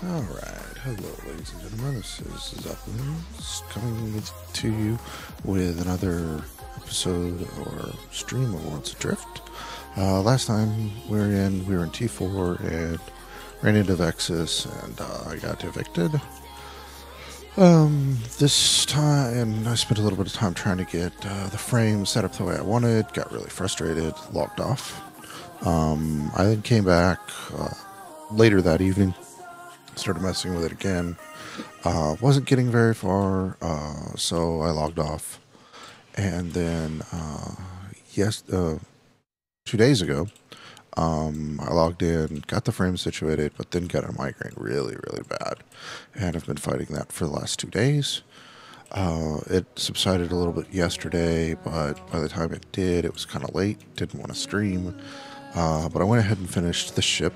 Alright, hello ladies and gentlemen, this is Zeplin coming to you with another episode or stream of Worlds Adrift. Last time we were in T4 and ran into Vexus and I got evicted. This time I spent a little bit of time trying to get the frame set up the way I wanted, got really frustrated, logged off. I then came back later that evening, started messing with it again. Wasn't getting very far, so I logged off. And then, 2 days ago, I logged in, got the frame situated, but then got a migraine really, really bad. And I've been fighting that for the last 2 days. It subsided a little bit yesterday, but by the time it did, it was kind of late. Didn't want to stream. But I went ahead and finished the ship.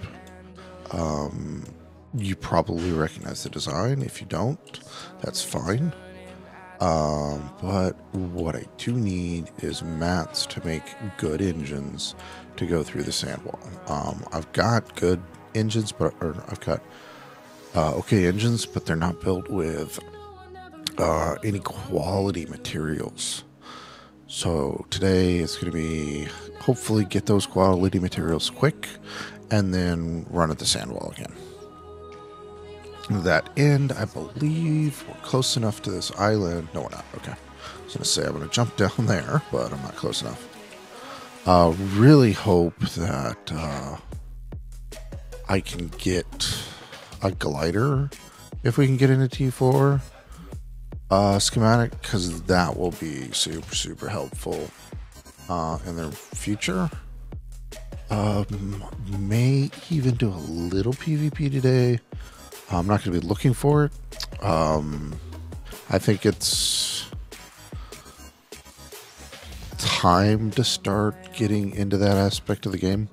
You probably recognize the design. If you don't, that's fine. But what I do need is mats to make good engines to go through the sandwall. I've got good engines, I've got okay engines, but they're not built with any quality materials. So today it's going to be hopefully get those quality materials quick and then run at the sandwall again. That end, I believe we're close enough to this island. No, we're not. Okay. I was going to say I'm going to jump down there, but I'm not close enough. Really hope that I can get a glider if we can get into T4 schematic, because that will be super, super helpful in the future. May even do a little PvP today. I'm not going to be looking for it. I think it's time to start getting into that aspect of the game.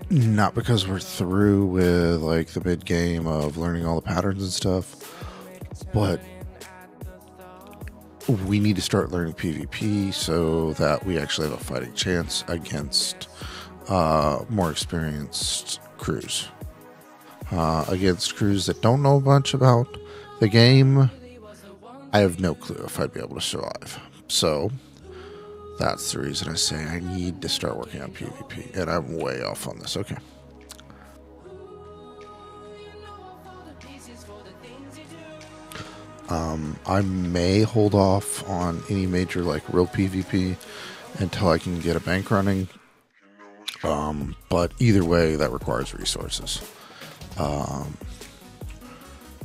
Not because we're through with like the mid game of learning all the patterns and stuff, but we need to start learning PvP so that we actually have a fighting chance against more experienced crews. Against crews that don't know much about the game, I have no clue if I'd be able to survive. So that's the reason I say I need to start working on PvP, and I'm way off on this. Okay. I may hold off on any major like real PvP until I can get a bank running. But either way, that requires resources.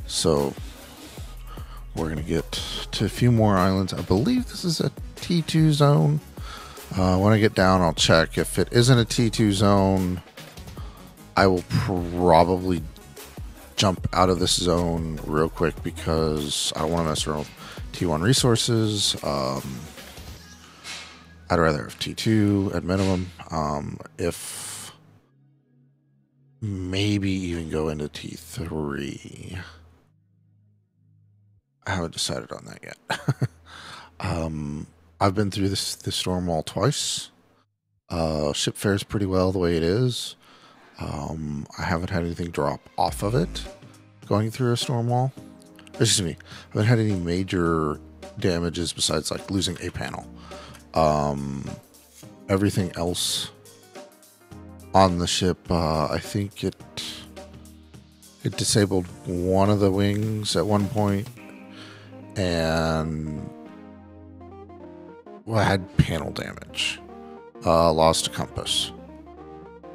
So we're going to get to a few more islands. I believe this is a T2 zone. When I get down, I'll check. If it isn't a T2 zone, I will probably jump out of this zone real quick because I don't want to mess around with T1 resources. I'd rather have T2 at minimum. If maybe even go into T3. I haven't decided on that yet. I've been through the stormwall twice. Ship fares pretty well the way it is. I haven't had anything drop off of it going through a stormwall. Excuse me. I haven't had any major damages besides like losing a panel. Everything else on the ship, I think it disabled one of the wings at one point, and I had panel damage. Lost a compass.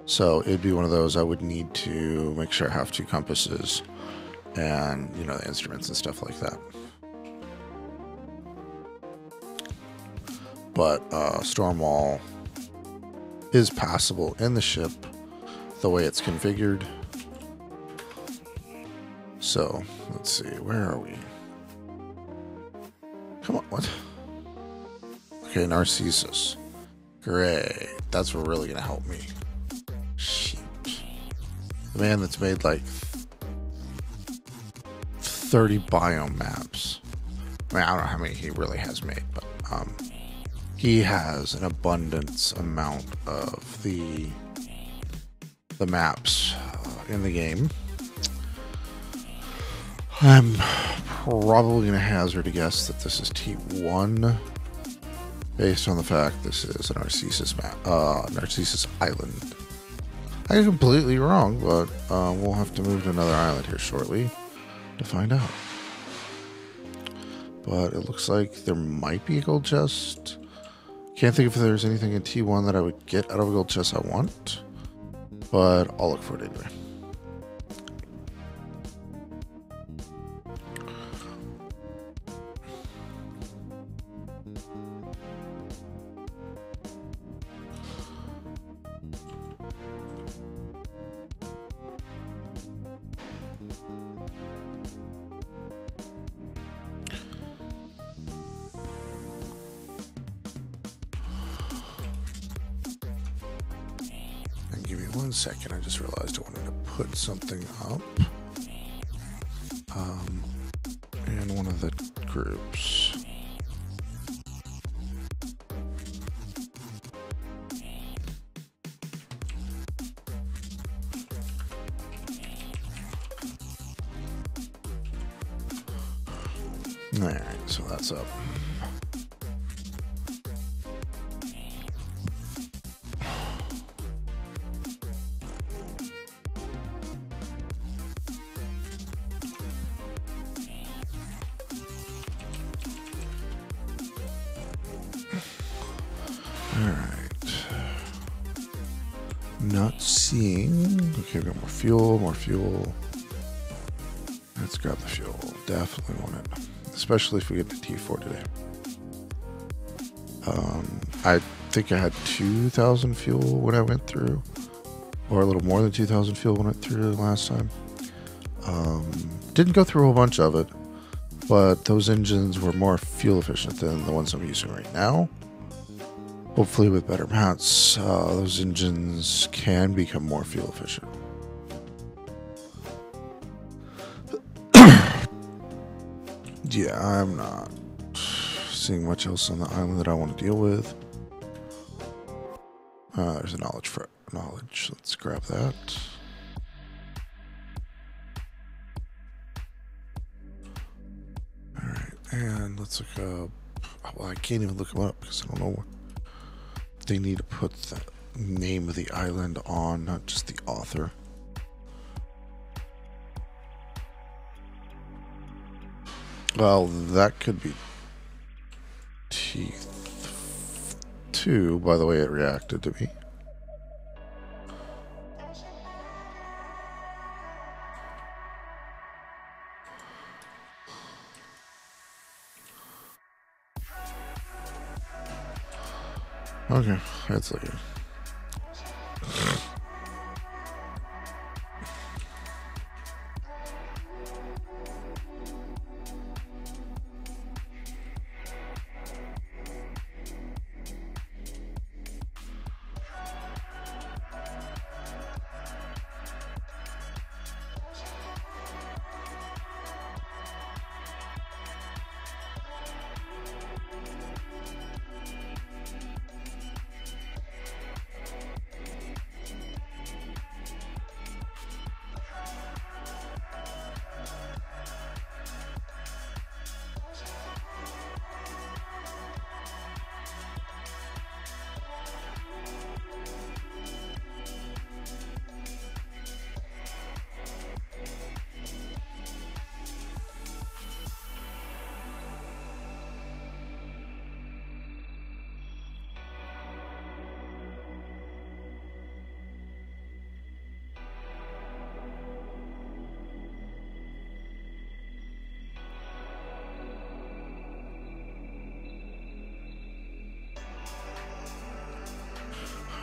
So it'd be one of those I would need to make sure I have 2 compasses and, you know, the instruments and stuff like that. But stormwall is passable in the ship the way it's configured. So let's see, where are we? Come on, what? Okay, Narcissus. Great. That's what really gonna help me. Shoot. The man that's made like 30 biome maps. I mean, I don't know how many he really has made, but he has an abundance amount of the maps in the game. I'm probably going to hazard a guess that this is T1 based on the fact this is a Narcissus map, Narcissus Island. I am completely wrong, but we'll have to move to another island here shortly to find out. But it looks like there might be a gold chest. Can't think if there's anything in T1 that I would get out of a gold chest I want, but I'll look for it anyway. Give me 1 second. I just realized I wanted to put something up in one of the groups. All right, so that's up. Alright. Not seeing. Okay, we got more fuel, more fuel. Let's grab the fuel. Definitely want it. Especially if we get to T4 today. I think I had 2,000 fuel when I went through. Or a little more than 2,000 fuel when I went through last time. Didn't go through a whole bunch of it. But those engines were more fuel efficient than the ones I'm using right now. Hopefully with better mats, those engines can become more fuel efficient. Yeah, I'm not seeing much else on the island that I want to deal with. There's a knowledge for knowledge. Let's grab that. Alright, and let's look up. Well, I can't even look them up because I don't know. They need to put the name of the island on, not just the author. Well, that could be T2 by the way it reacted to me. Okay, that's like it.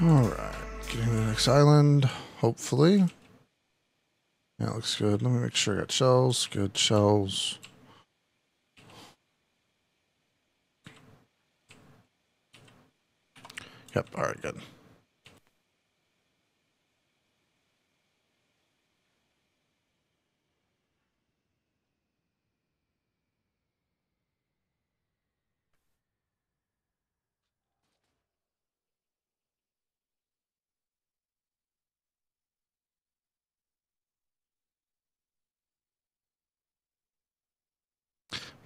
Alright, getting to the next island, hopefully. That looks good. Let me make sure I got shells. Good shells. Yep, alright, good.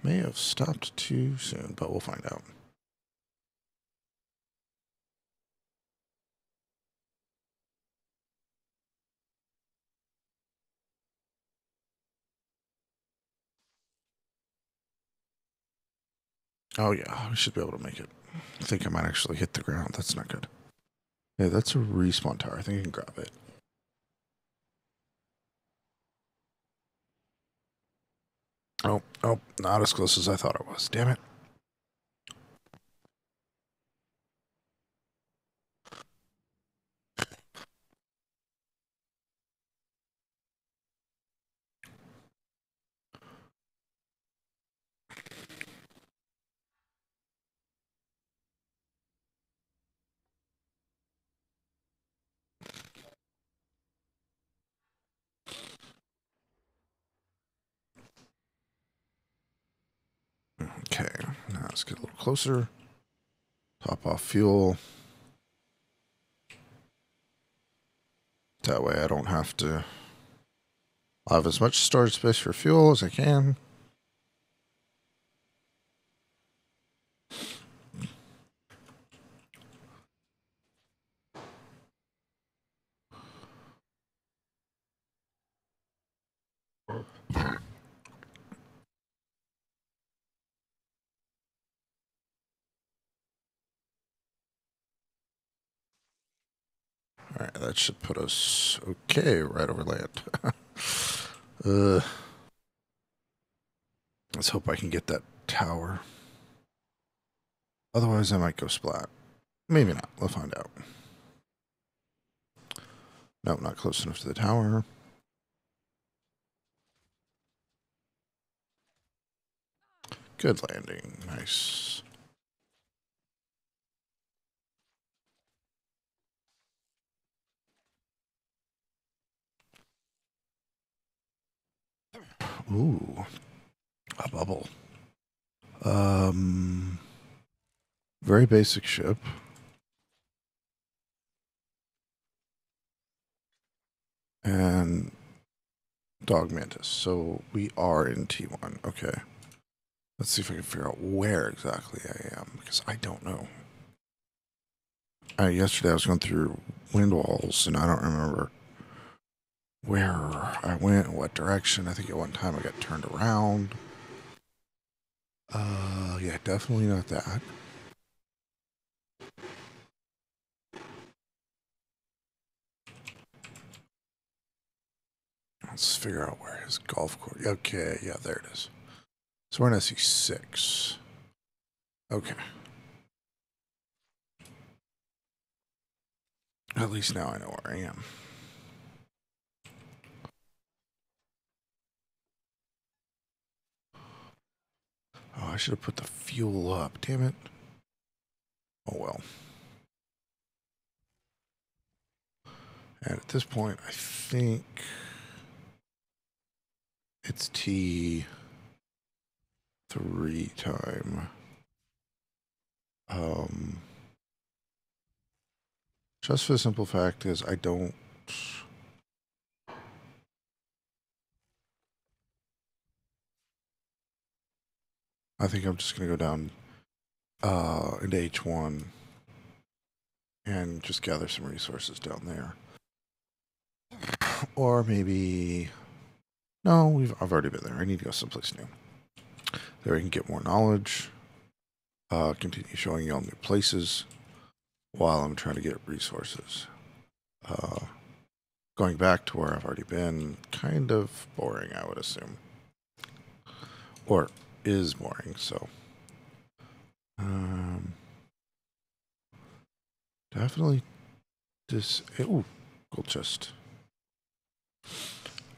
May have stopped too soon, but we'll find out. Oh yeah, we should be able to make it. I think I might actually hit the ground. That's not good. Yeah, that's a respawn tower. I think I can grab it. Oh, oh, not as close as I thought it was. Damn it. Okay, now let's get a little closer. Top off fuel. That way I don't have to. I'll have as much storage space for fuel as I can. Alright, that should put us okay right over land. Let's hope I can get that tower. Otherwise, I might go splat. Maybe not. We'll find out. Nope, not close enough to the tower. Good landing. Nice. Ooh, a bubble. Very basic ship. And dog mantis. So we are in T1. Okay. Let's see if I can figure out where exactly I am, because I don't know. Yesterday I was going through wind walls, and I don't remember where I went, what direction. I think at one time I got turned around. Yeah, definitely not that. Let's figure out where his golf course. Okay, yeah, there it is. So we're in SE6. Okay. At least now I know where I am. Oh, I should have put the fuel up. Damn it. Oh well. And at this point, I think it's T3 time. Just for the simple fact is I don't. I think I'm just gonna go down into H1 and just gather some resources down there. Or maybe no, I've already been there. I need to go someplace new. There we can get more knowledge. Continue showing y'all new places while I'm trying to get resources. Going back to where I've already been, kind of boring, I would assume. Or is boring, so. Definitely this. Ooh, gold chest.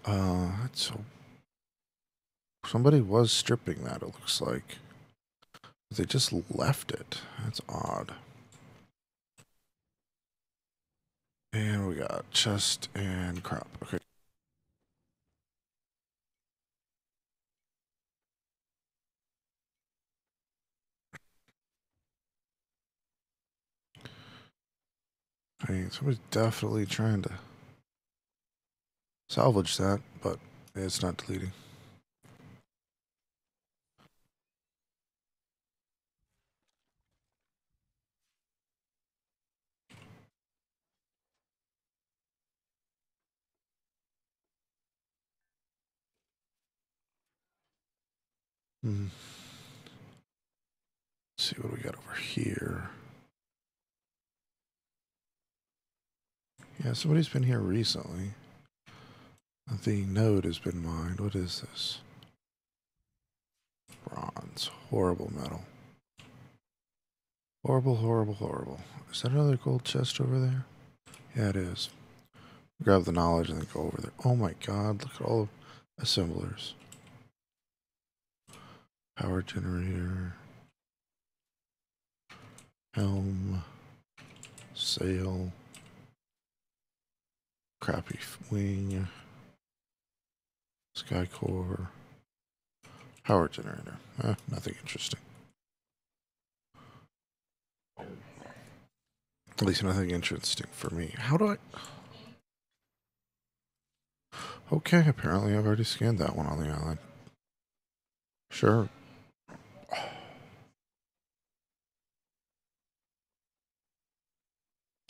That's so. Somebody was stripping that, it looks like. They just left it. That's odd. And we got chest and crop. Okay. I mean, somebody's definitely trying to salvage that, but it's not deleting. Let's see what we got over here. Yeah, somebody's been here recently. The node has been mined. What is this? Bronze. Horrible metal. Horrible, horrible, horrible. Is that another gold chest over there? Yeah, it is. Grab the knowledge and then go over there. Oh my god, look at all the assemblers. Power generator. Helm. Sail. Crappy wing. Sky core. Power generator. Nothing interesting. At least nothing interesting for me. How do I... Okay, apparently I've already scanned that one on the island. Sure.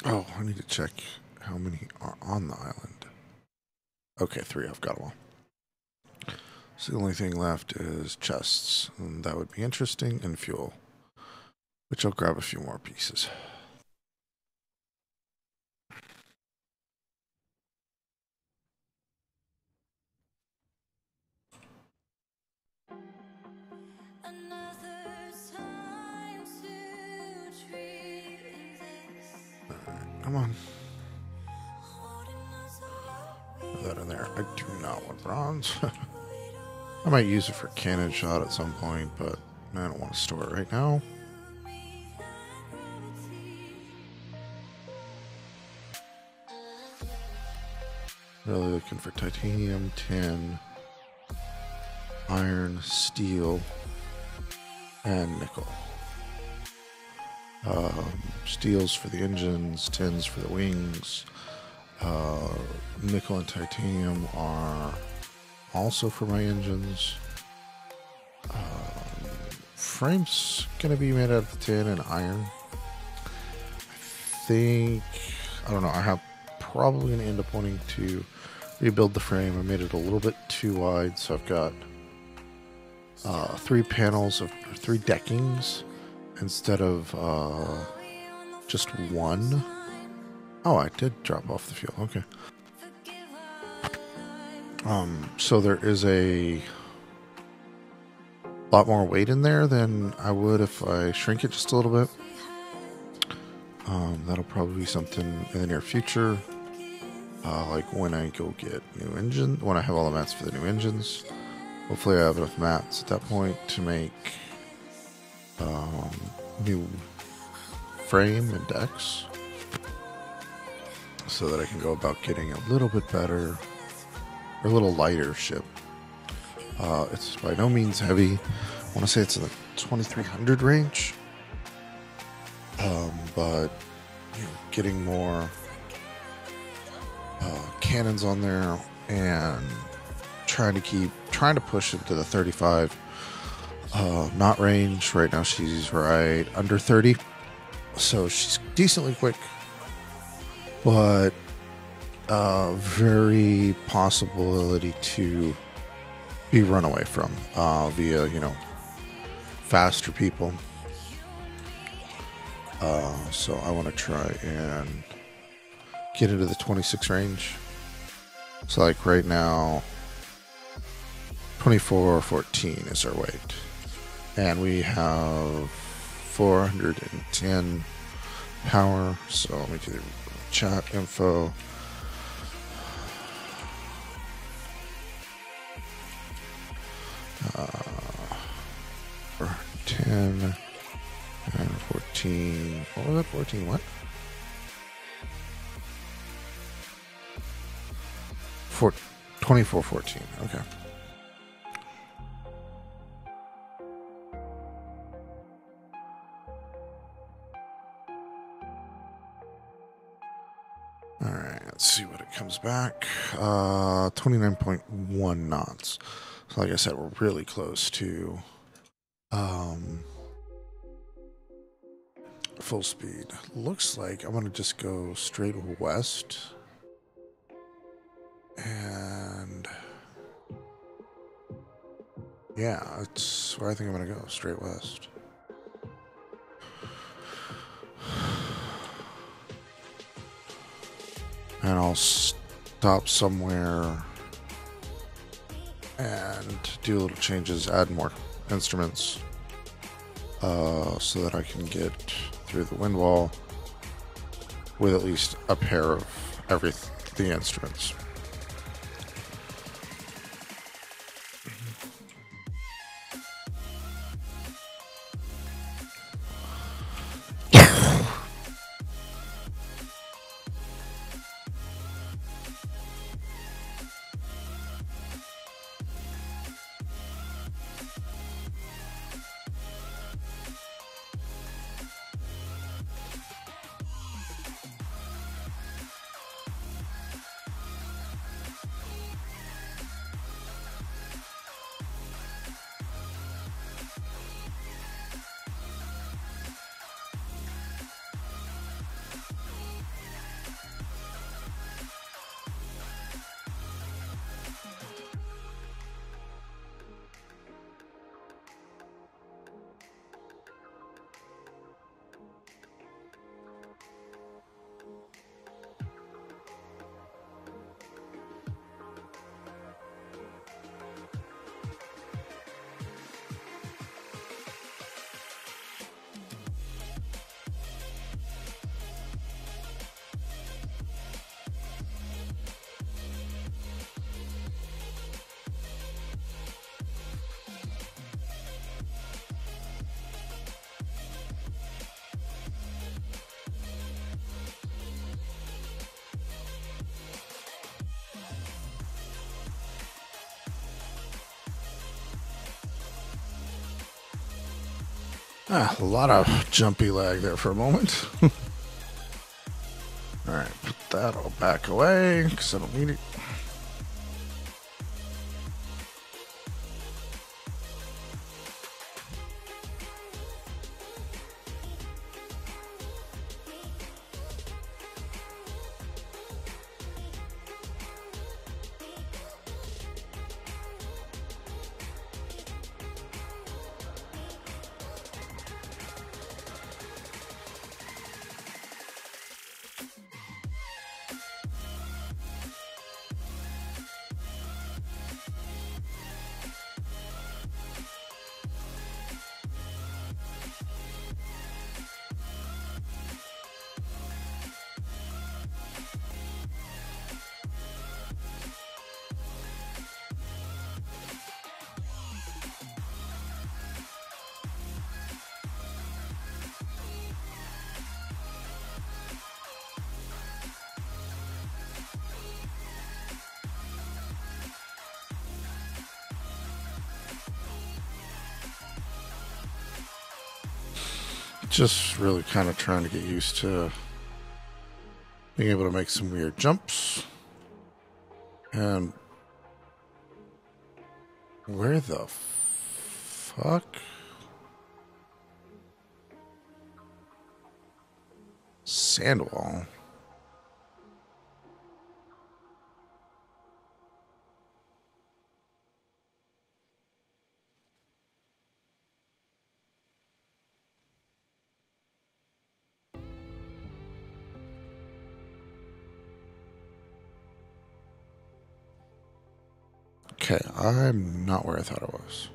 Oh, I need to check how many are on the island. Okay, 3. I've got them all. So the only thing left is chests. And that would be interesting. And fuel. Which I'll grab a few more pieces. Alright, come on. Put that in there. I do not want bronze. I might use it for cannon shot at some point, but I don't want to store it right now. Really looking for titanium, tin, iron, steel, and nickel. Steels for the engines, tins for the wings. Nickel and titanium are also for my engines. Frame's gonna be made out of tin and iron. I don't know, I have probably gonna end up wanting to rebuild the frame. I made it a little bit too wide, so I've got 3 panels of 3 deckings instead of just 1. Oh, I did drop off the fuel. Okay. So there is a lot more weight in there than I would if I shrink it just a little bit. That'll probably be something in the near future. Like when I go get new engine, when I have all the mats for the new engines. Hopefully I have enough mats at that point to make new frame and decks so that I can go about getting a little bit better or a little lighter ship. It's by no means heavy. I want to say it's in the 2300 range. But you know, getting more cannons on there and trying to push it to the 35 knot range. Right now she's right under 30, so she's decently quick, but very possibility to be run away from via, you know, faster people. So I want to try and get into the 26 range. So like right now 2414 is our weight, and we have 410 power. So let me do the chat info. For 10 and 14. What was that? 14 what? 2414. Okay. All right, let's see what it comes back. 29.1 knots. So like I said, we're really close to full speed. Looks like I'm gonna just go straight west and Yeah, that's where I think I'm gonna go, straight west. And I'll stop somewhere and do little changes, add more instruments, so that I can get through the wind wall with at least a pair of the instruments. A lot of jumpy lag there for a moment. Alright, put that all back away, because I don't need it. Just really kind of trying to get used to being able to make some weird jumps. And where the fuck? Sandwall. Okay, I'm not where I thought I was.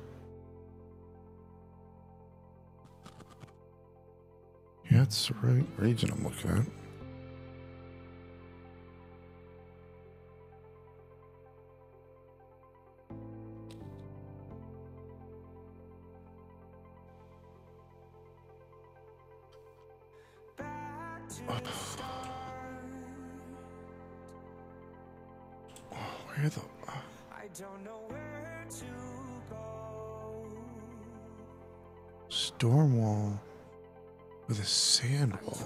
Yeah, it's the right region I'm looking at. Where the... Don't know where to go. Stormwall with a sand wall.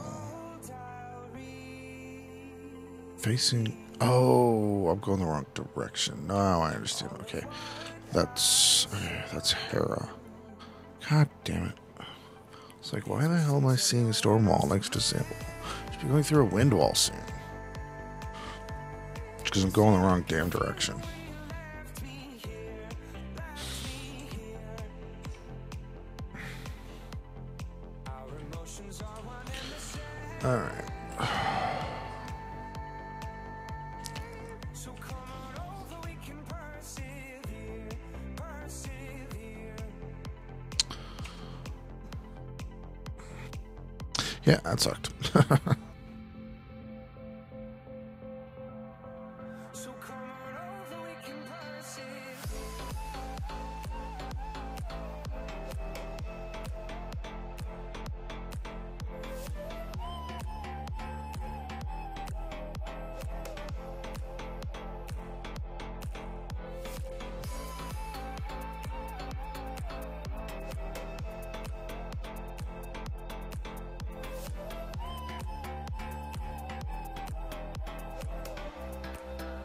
Facing... Oh, I'm going the wrong direction. No, I understand. Okay. That's Hera. God damn it. It's like, why the hell am I seeing a storm wall next to a sand wall? I should be going through a wind wall soon. Because I'm going the wrong damn direction. All right. So come on over, we can persevere, persevere. Yeah, that sucked. So come on over, we can persevere.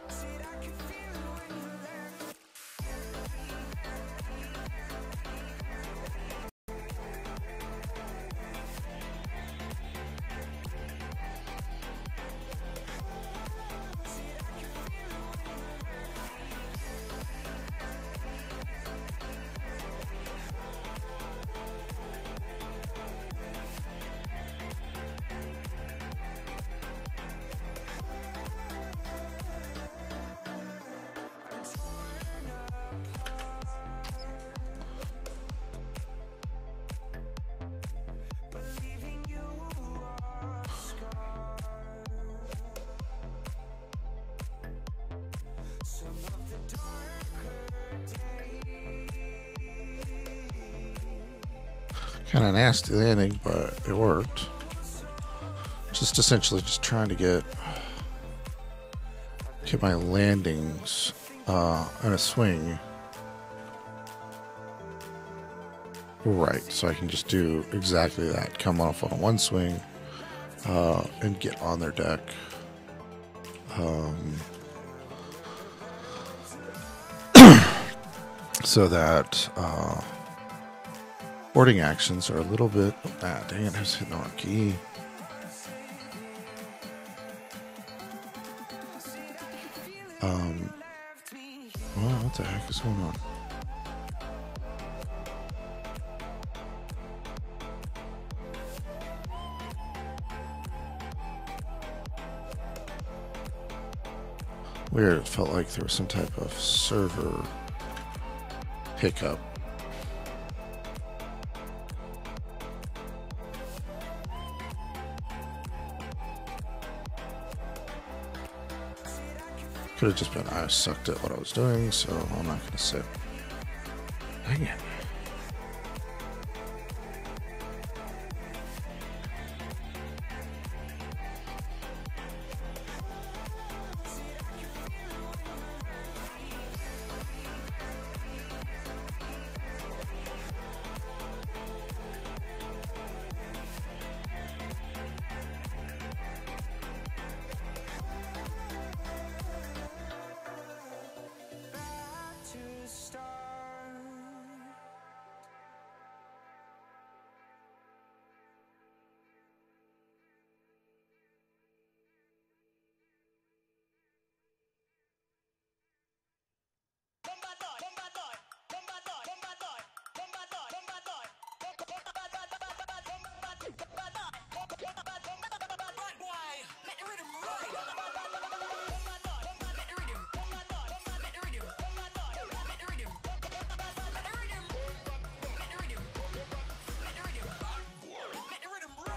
Said I could feel it when you left. Believing you are scarred. Some of the darker days. Kind of nasty landing, but it worked. Just essentially just trying to get my landings in a swing right, so I can just do exactly that. Come off on one swing and get on their deck. So that boarding actions are a little bit. Ah, dang it! I was hitting the wrong key. Well, what the heck is going on? Weird. It felt like there was some type of server hiccup. Could have just been I sucked at what I was doing, so I'm not going to say. Dang it. To start.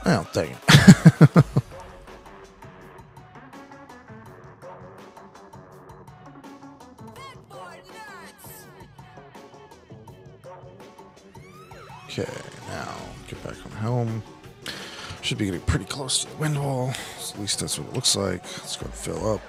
Oh, dang it. Okay, now get back on helm. Should be getting pretty close to the wind wall. At least that's what it looks like. Let's go and fill up.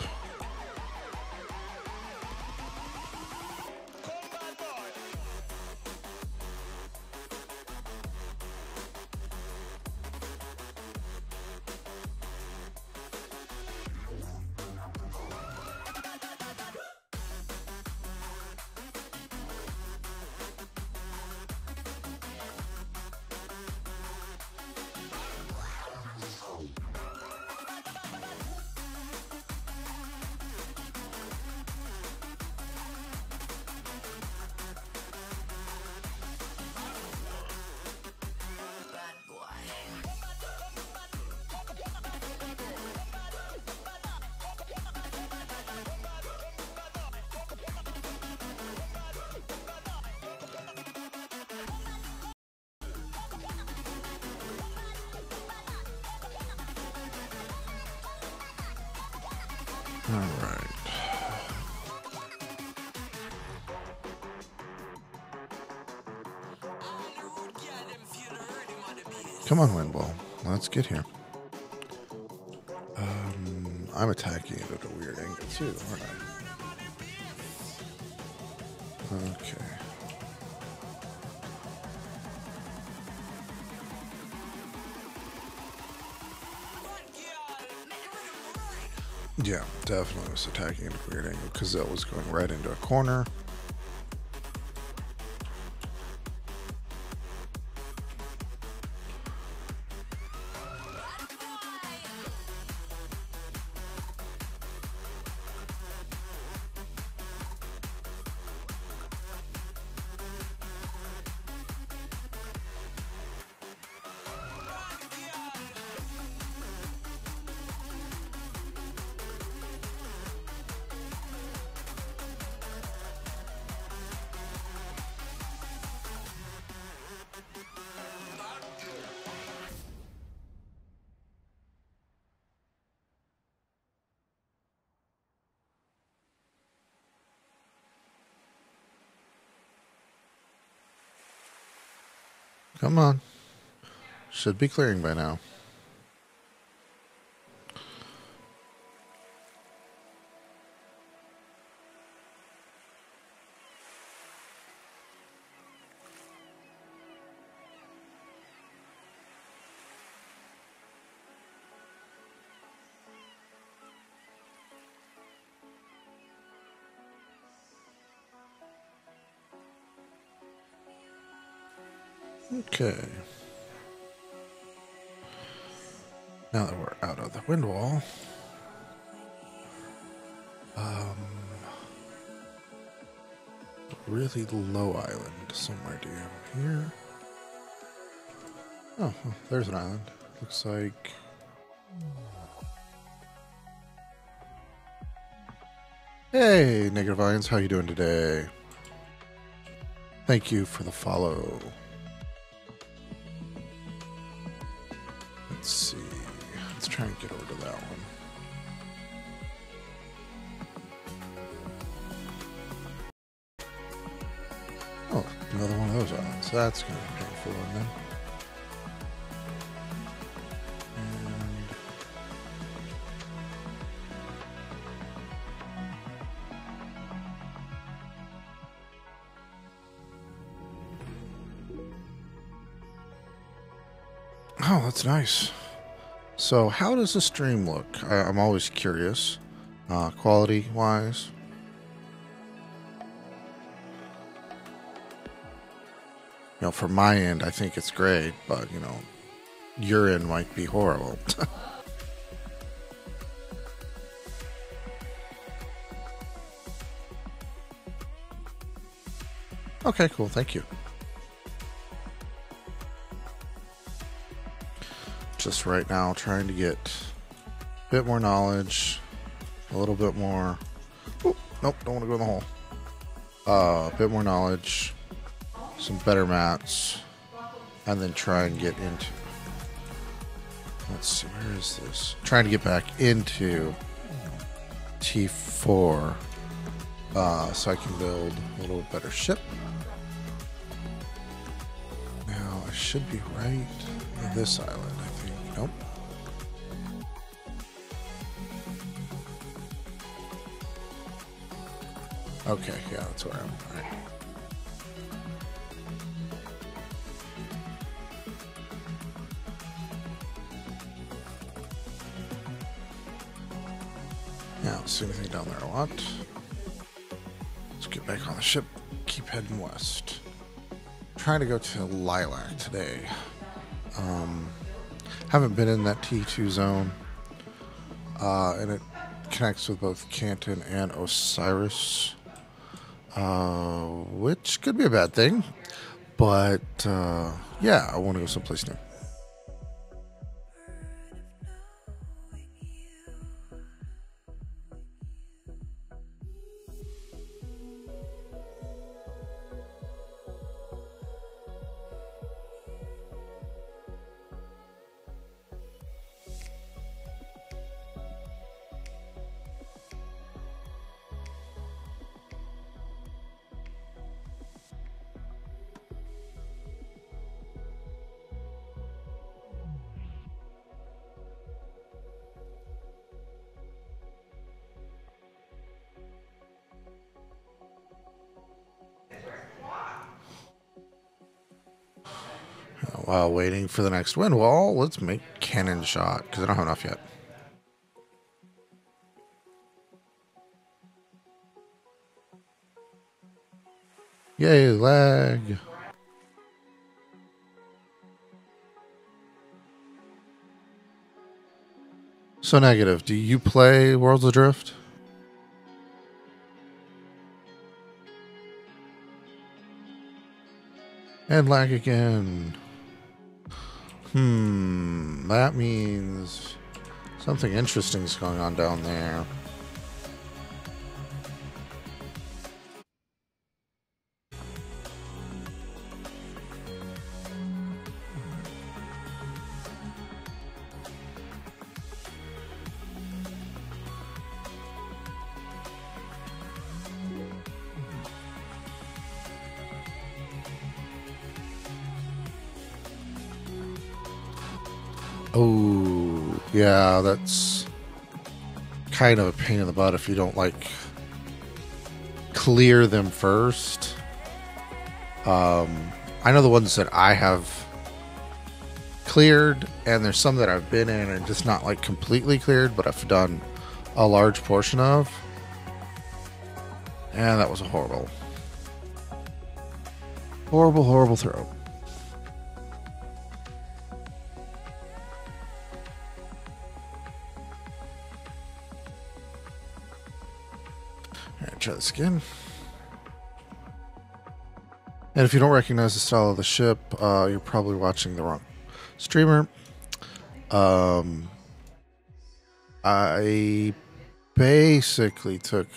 All right. Come on, Windball. Let's get here. I'm attacking it at a weird angle too, aren't I? Okay. Yeah, definitely was attacking at a weird angle because that was going right into a corner. Come on. Should be clearing by now. Okay. Now that we're out of the wind wall, really low island somewhere down here. Oh, well, there's an island. Looks like. Hey, Negative Ions, how you doing today? Thank you for the follow. Let's see. Let's try and get over to that one. Oh, another one of those islands. That's going to be a painful one then. Oh, that's nice. So, how does the stream look? I'm always curious, quality-wise. You know, from my end, I think it's great, but, you know, your end might be horrible. Okay, cool. Thank you. Just right now trying to get a bit more knowledge, a little bit more. Oh, nope, don't want to go in the hole. A bit more knowledge, some better mats, and then try and get into. Let's see, where is this? Trying to get back into T4 so I can build a little better ship. Now I should be right on this island, I think. Nope. Okay, yeah, that's where I'm. All right. Yeah, I don't see anything down there a lot. Let's get back on the ship. Keep heading west. Trying to go to Lilac today. Haven't been in that T2 zone. And it connects with both Canton and Osiris. Which could be a bad thing. But, yeah, I want to go someplace new. while waiting for the next wind wall, let's make cannon shot, because I don't have enough yet. Yay, lag. So negative, do you play Worlds Adrift? And lag again. That means something interesting is going on down there. Oh, yeah, that's kind of a pain in the butt if you don't, like, clear them first. I know the ones that I have cleared, and there's some that I've been in and just not, like, completely cleared, but I've done a large portion of. And that was a horrible, horrible throw. Alright, try this again. And if you don't recognize the style of the ship, you're probably watching the wrong streamer. I basically took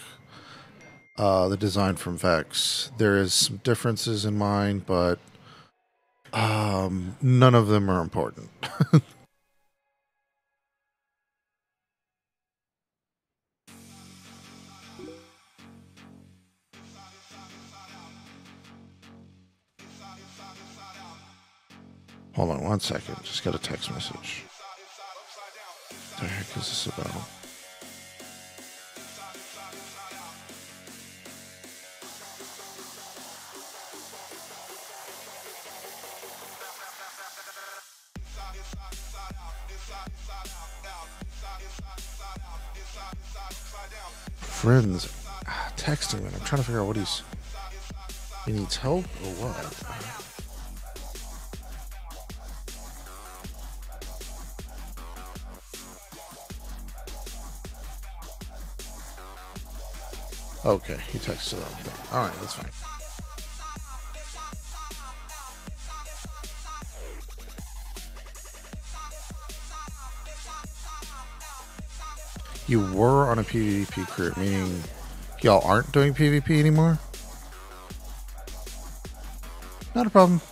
the design from Vex. There is some differences in mine, but none of them are important. Hold on 1 second. Just got a text message. What the heck is this about? Friends texting me. I'm trying to figure out what he needs help or what. Okay, he texted them. Alright, that's fine. You were on a PvP crew, meaning y'all aren't doing PvP anymore? Not a problem.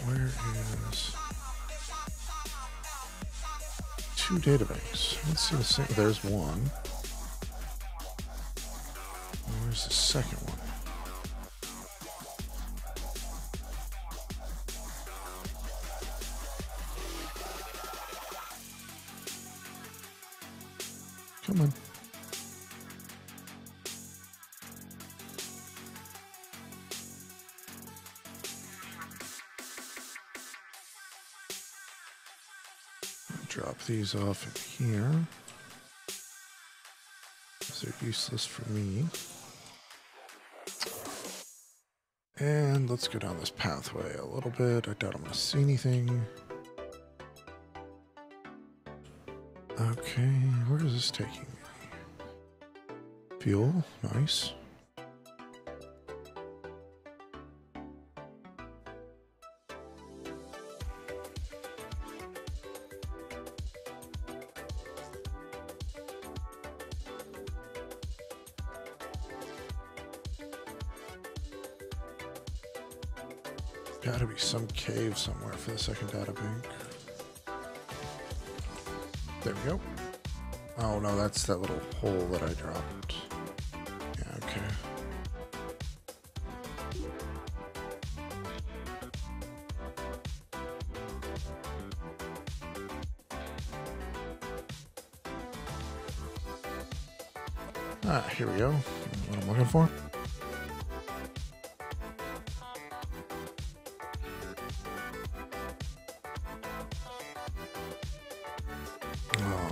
Where is two databanks? Let's see the second. There's one. Where's the second one? Come on. drop these off in here. They're useless for me. And let's go down this pathway a little bit. I doubt I'm going to see anything. Okay, where is this taking me? Fuel, nice. Gotta be some cave somewhere for the second data bank. There we go. Oh no, that's that little hole that I dropped. Yeah, okay. Ah, here we go. What I'm looking for.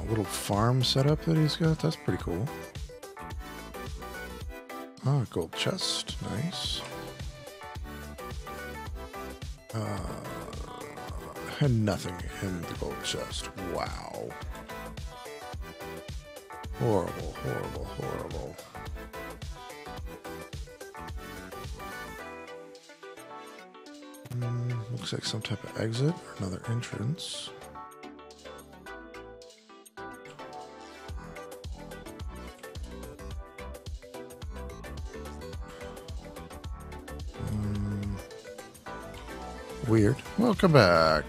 Little farm setup that he's got. That's pretty cool. Oh, gold chest. Nice. And nothing in the gold chest. Wow. Horrible, horrible, horrible. Looks like some type of exit or another entrance. Weird. Welcome back.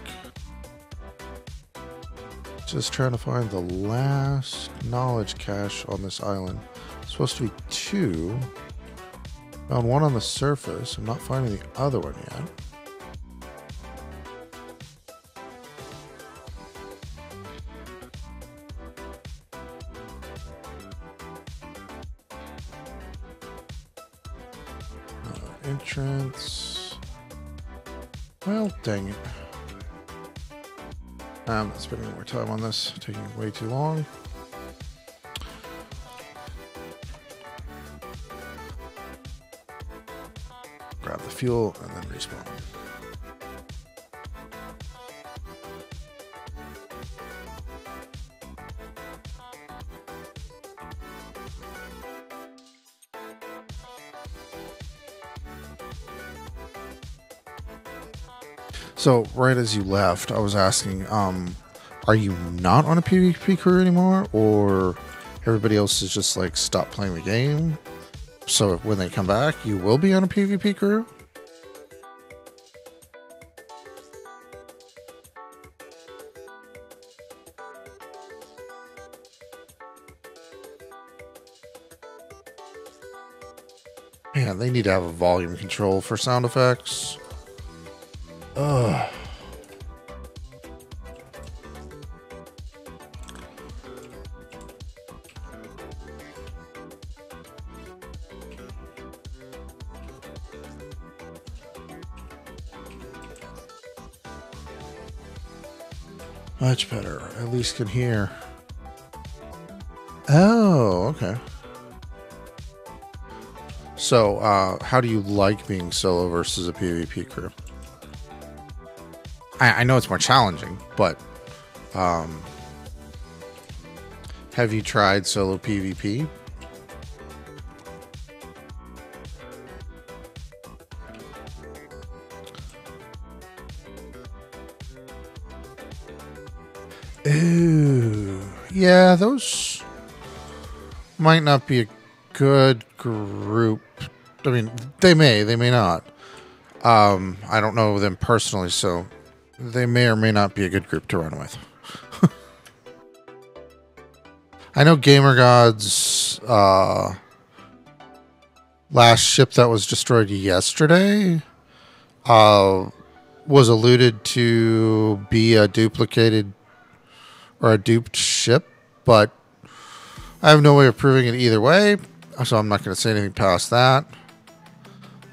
Just trying to find the last knowledge cache on this island. It's supposed to be 2. Found one on the surface. I'm not finding the other one yet. Entrance. Well, dang it. I'm not spending more time on this. Taking way too long. Grab the fuel and then respawn. So, right as you left, I was asking, are you not on a PvP crew anymore? Or everybody else is just like, stop playing the game? So when they come back, you will be on a PvP crew? Man, they need to have a volume control for sound effects. Ugh. Much better. At least can hear. Oh, okay. So, how do you like being solo versus a PvP crew? I know it's more challenging, but have you tried solo PvP? Ooh, yeah, those might not be a good group. I mean, they may not. I don't know them personally, so they may or may not be a good group to run with. I know Gamer God's last ship that was destroyed yesterday was alluded to be a duplicated or a duped ship, but I have no way of proving it either way, so I'm not going to say anything past that.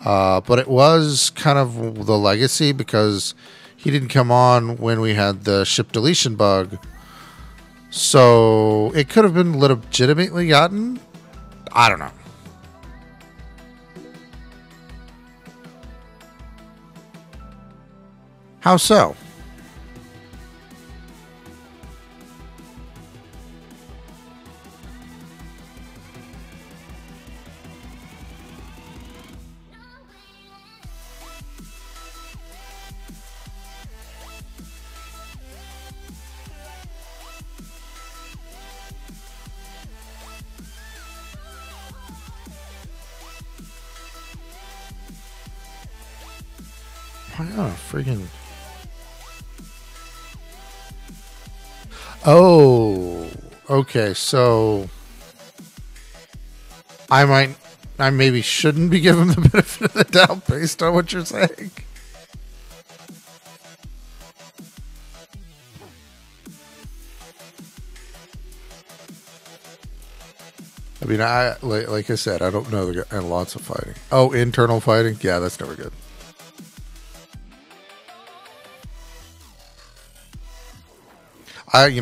But it was kind of the legacy because he didn't come on when we had the ship deletion bug, So it could have been legitimately gotten. I don't know. How so? Why not freaking... Oh, okay. So I maybe shouldn't be given the benefit of the doubt based on what you're saying. I mean, like I said, I don't know the guy, and lots of fighting. Oh, internal fighting? Yeah, that's never good.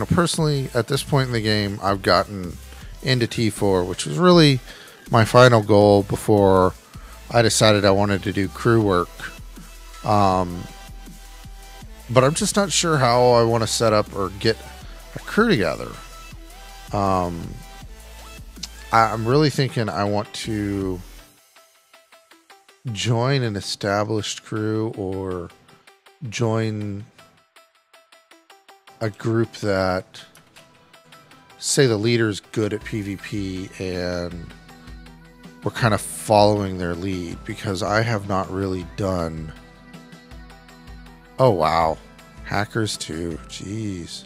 Personally, at this point in the game, I've gotten into T4, which was really my final goal before I decided I wanted to do crew work. But I'm just not sure how I want to set up or get a crew together. I'm really thinking I want to join an established crew or join a group that, say, the leader's good at PvP and we're kind of following their lead, because I have not really done... Oh, wow. Hackers too. Jeez.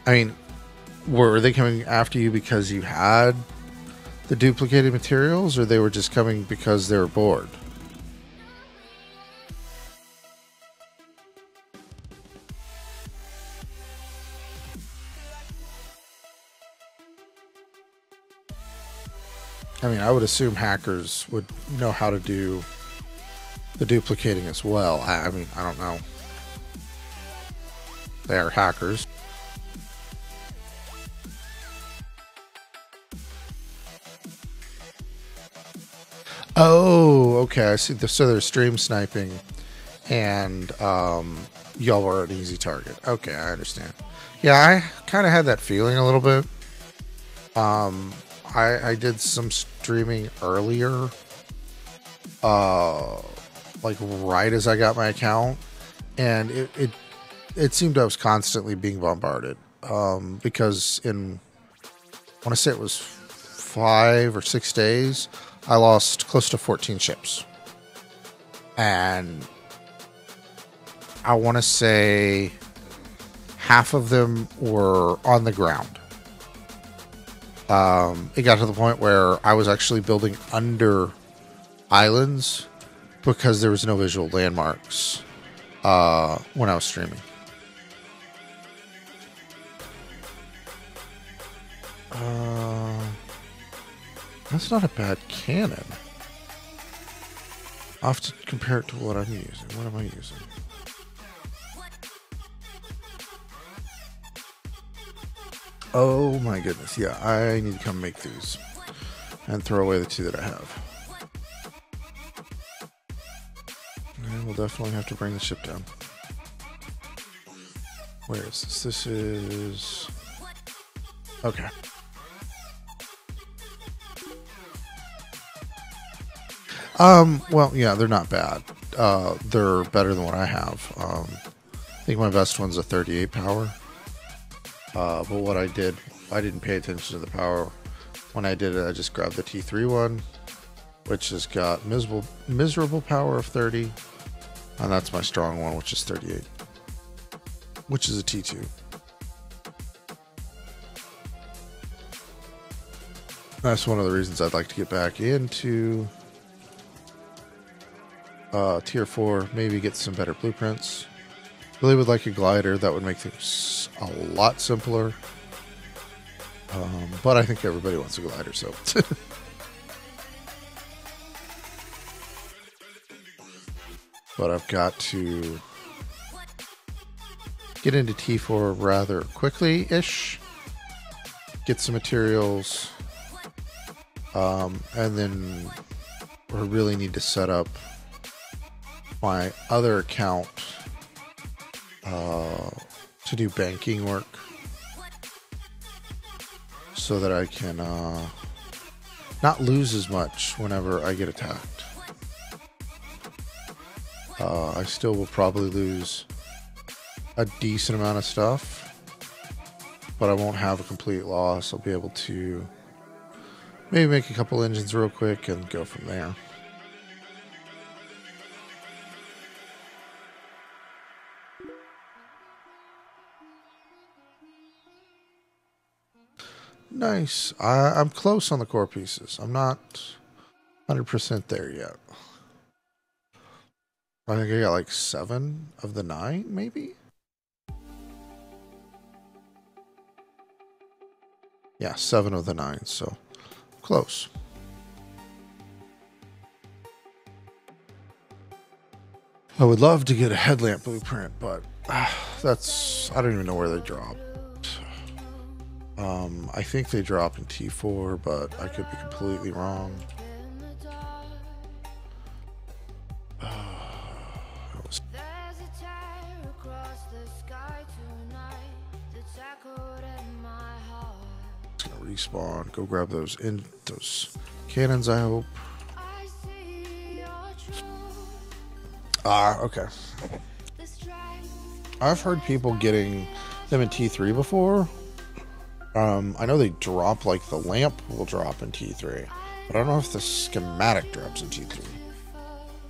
I mean, were they coming after you because you had the duplicated materials, or they were just coming because they were bored? I mean, I would assume hackers would know how to do the duplicating as well. I mean, I don't know. They are hackers. Oh, okay. I see. So they're stream sniping, and y'all were an easy target. Okay, I understand. Yeah, I kind of had that feeling a little bit. I did some streaming earlier, like right as I got my account, and it seemed I was constantly being bombarded. Because I want to say it was 5 or 6 days, I lost close to 14 ships, and I want to say half of them were on the ground. It got to the point where I was actually building under islands because there was no visual landmarks when I was streaming. That's not a bad cannon. I'll have to compare it to what I'm using. What am I using? Oh my goodness. Yeah, I need to come make these and throw away the 2 that I have. And we'll definitely have to bring the ship down. Where is this? This is... Okay. Well, yeah, they're not bad. They're better than what I have. I think my best one's a 38 power. But what I didn't pay attention to the power. When I did it, I just grabbed the T3 one, which has got miserable power of 30. And that's my strong one, which is 38. Which is a T2. That's one of the reasons I'd like to get back into tier 4, maybe get some better blueprints. Really would like a glider. That would make things a lot simpler. But I think everybody wants a glider, so. But I've got to get into T4 rather quickly-ish, get some materials, and then I really need to set up my other account to do banking work so that I can not lose as much whenever I get attacked. I still will probably lose a decent amount of stuff, but I won't have a complete loss. I'll be able to maybe make a couple engines real quick and go from there. Nice. I'm close on the core pieces. I'm not 100% there yet. I think I got like 7 of the 9, maybe? Yeah, 7 of the 9, so close. I would love to get a headlamp blueprint, but that's... I don't even know where they drop. I think they drop in T4, but I could be completely wrong. It's gonna respawn. Go grab those cannons, I hope. Okay. I've heard people getting them in T3 before. I know they drop, like the lamp will drop in T3, but I don't know if the schematic drops in T3.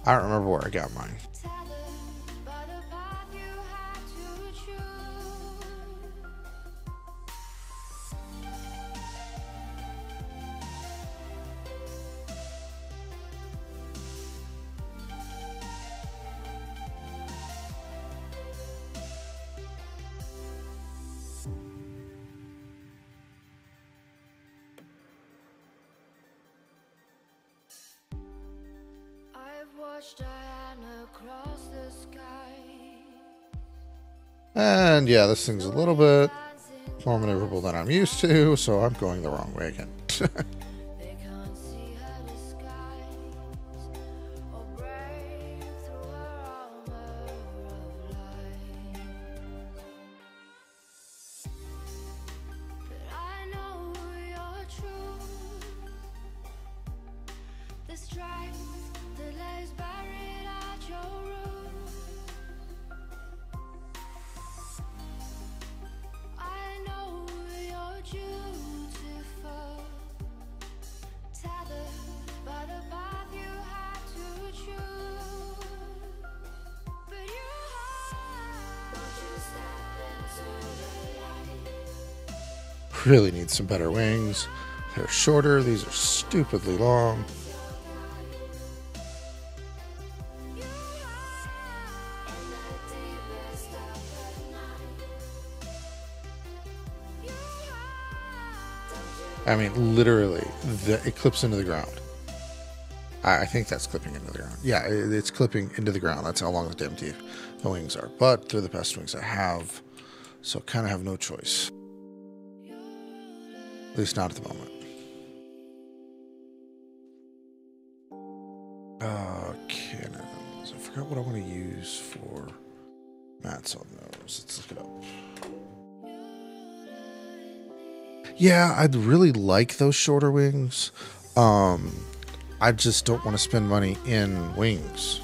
I don't remember where I got mine. And yeah, this thing's a little bit more maneuverable than I'm used to, so I'm going the wrong way again. Really need some better wings. They're shorter. These are stupidly long. I mean, literally, it clips into the ground. I think that's clipping into the ground. Yeah, it's clipping into the ground. That's how long the damn teeth the wings are. But they're the best wings I have, so kind of have no choice. At least not at the moment. Cannons. I forgot what I want to use for mats on those. Let's look it up. Yeah, I'd really like those shorter wings. I just don't want to spend money in wings.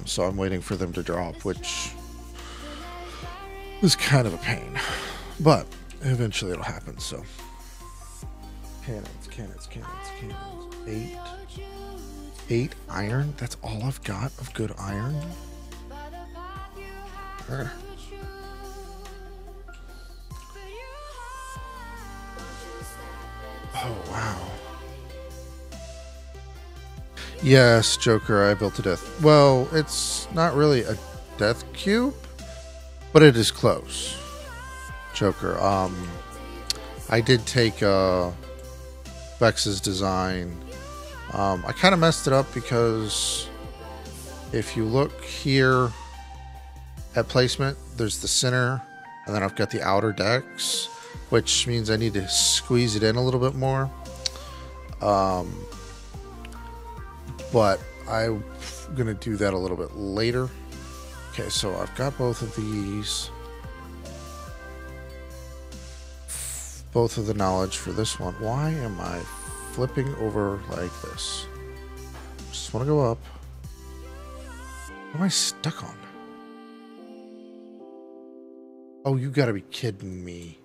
So I'm waiting for them to drop, which is kind of a pain. But eventually it'll happen, so. Cannons. 8 iron? That's all I've got of good iron? Oh, wow. Yes, Joker, I built a death. Well, it's not really a death cube, but it is close. Joker, I did take Vex's design. I kind of messed it up because if you look here, At placement, there's the center, and then I've got the outer decks, which means I need to squeeze it in a little bit more. But I'm gonna do that a little bit later. Okay, so I've got both of these. Both of the knowledge for this one. Why am I flipping over like this? Just want to go up. What am I stuck on? Oh, you gotta be kidding me.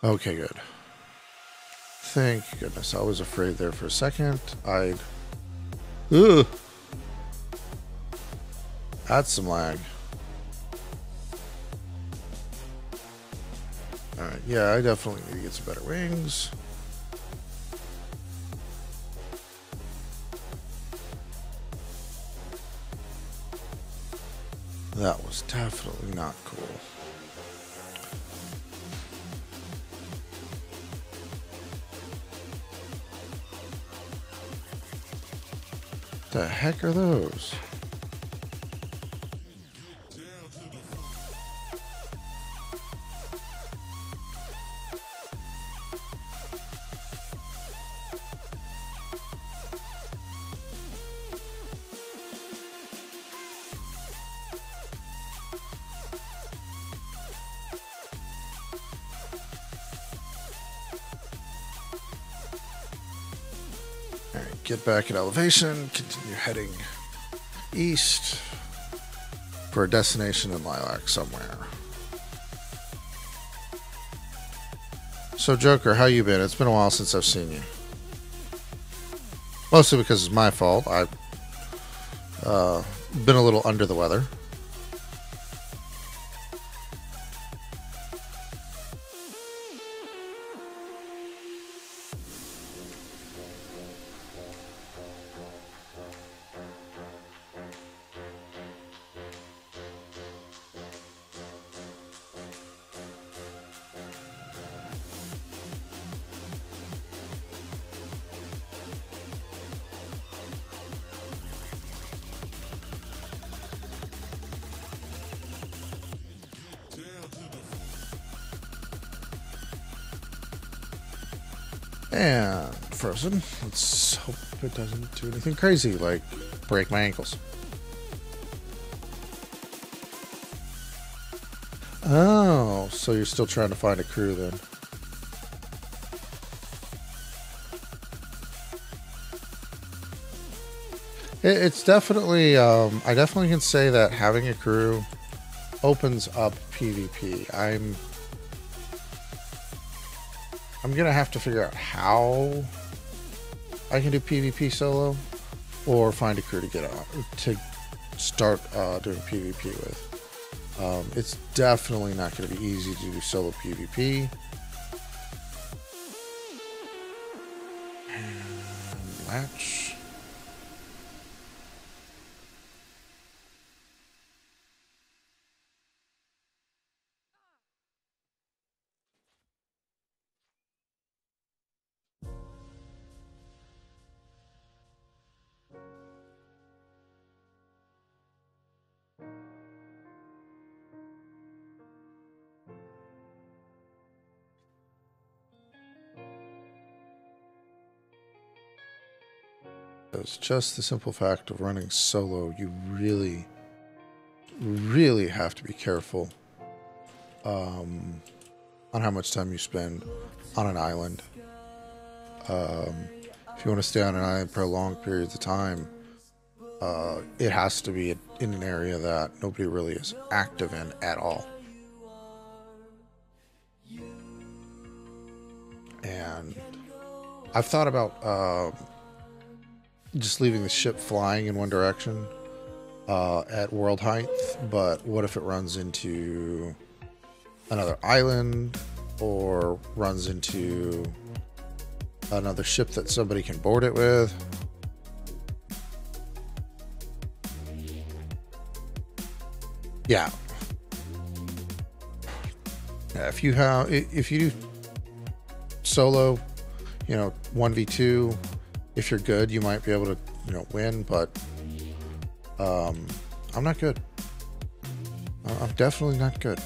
Okay, good. Thank goodness. I was afraid there for a second. Ugh. That's some lag. Alright, yeah, I definitely need to get some better wings. That was definitely not cool. The heck are those? Alright, get back at elevation, continue heading east for a destination in Lilac somewhere. So Joker, how you been? It's been a while since I've seen you. Mostly because it's my fault. I've been a little under the weather. And frozen. Let's hope it doesn't do anything crazy, like break my ankles. Oh, so you're still trying to find a crew then. It's definitely, I definitely can say that having a crew opens up PvP. I'm gonna have to figure out how I can do PvP solo, or find a crew to get out to start doing PvP with. It's definitely not going to be easy to do solo PvP. And latch. It's just the simple fact of running solo. You really, really have to be careful on how much time you spend on an island. If you want to stay on an island for long periods of time, it has to be in an area that nobody really is active in at all. And I've thought about just leaving the ship flying in one direction at world height, but what if it runs into another island or runs into another ship that somebody can board it with? Yeah. Yeah, if you do solo, 1v2, if you're good, you might be able to, win, but I'm not good. I'm definitely not good.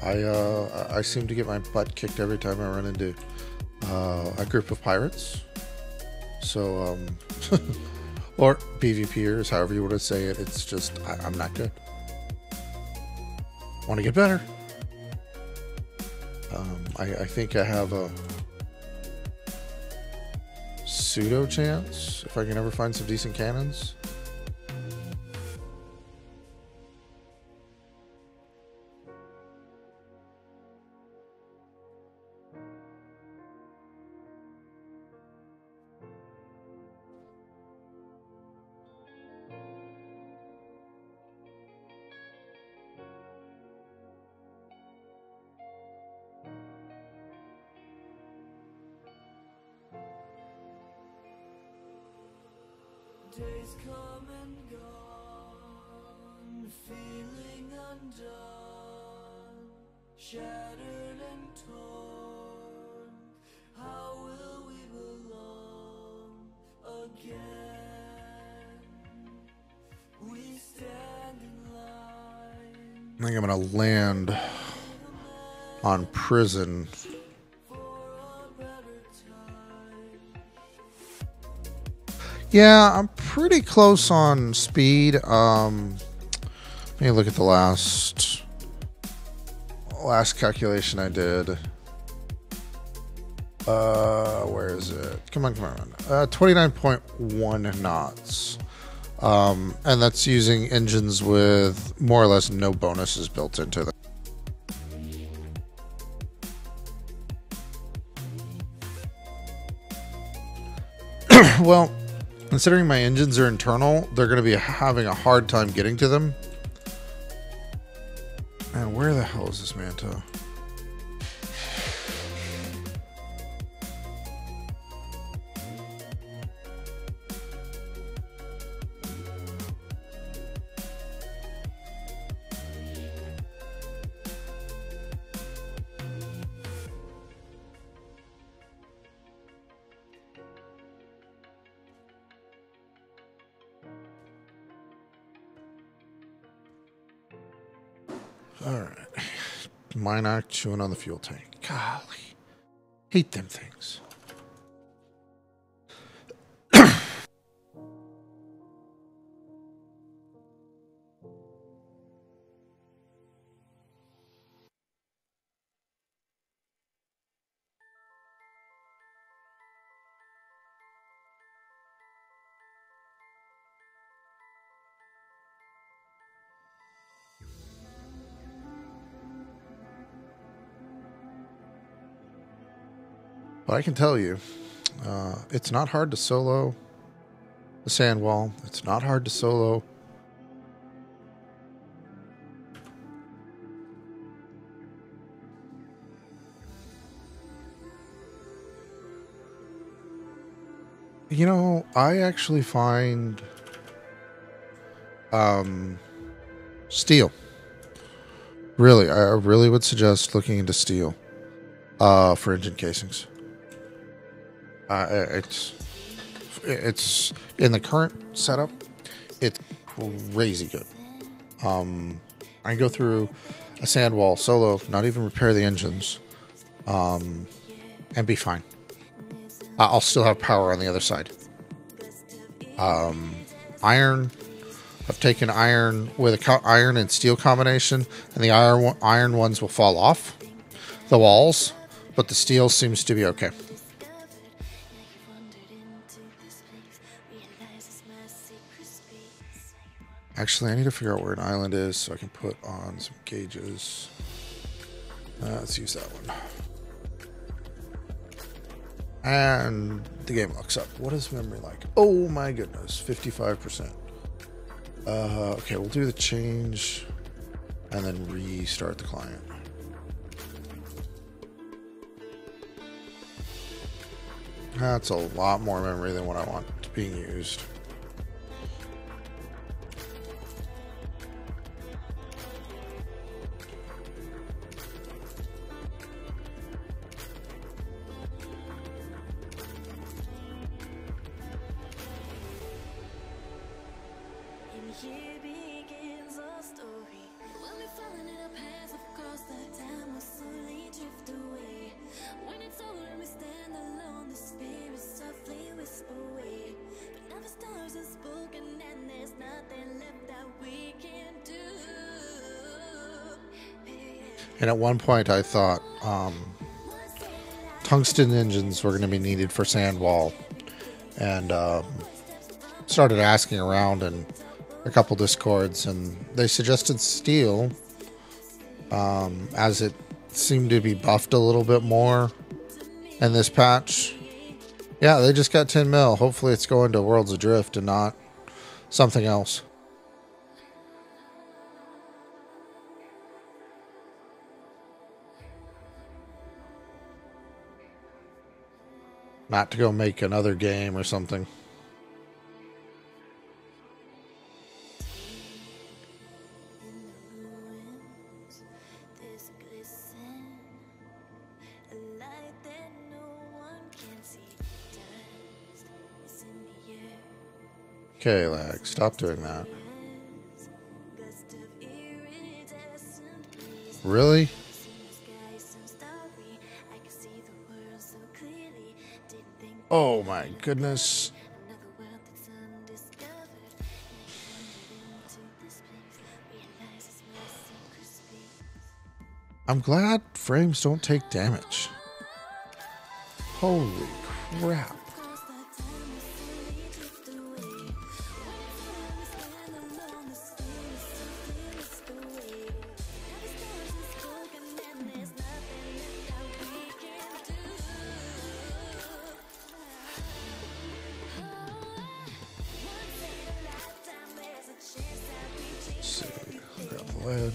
I seem to get my butt kicked every time I run into a group of pirates. So, or PvPers, however you want to say it. It's just, I'm not good. Want to get better. I think I have a pseudo chance if I can ever find some decent cannons. Days come and gone, feeling undone, shattered and torn. How will we belong again? We stand in line. I think I'm gonna land on prison. Yeah, I'm pretty close on speed. Let me look at the last calculation I did. Where is it? Come on. 29.1 knots. And that's using engines with more or less no bonuses built into them. Well, considering my engines are internal, they're going to be having a hard time getting to them. Man, where the hell is this Manta? Alright. Mine are chewing on the fuel tank. Golly. Hate them things. But I can tell you, it's not hard to solo the sand wall. It's not hard to solo I actually find steel. Really, I really would suggest looking into steel for engine casings. It's in the current setup, it's crazy good. I can go through a sand wall solo, not even repair the engines, and be fine. I'll still have power on the other side. Iron, I've taken iron with a iron and steel combination, and the iron ones will fall off the walls, but the steel seems to be okay. Actually, I need to figure out where an island is so I can put on some gauges. Let's use that one. And the game locks up. What is memory like? Oh my goodness, 55%. Okay, we'll do the change and then restart the client. That's a lot more memory than what I want being used. And at one point I thought tungsten engines were going to be needed for Sandwall. And started asking around in a couple discords, and they suggested steel, as it seemed to be buffed a little bit more in this patch. Yeah, they just got 10 mil. Hopefully it's going to Worlds Adrift and not something else. Not to go make another game or something. Okay, lag. Stop doing that. Really? Oh my goodness. I'm glad frames don't take damage. Holy crap. Lead.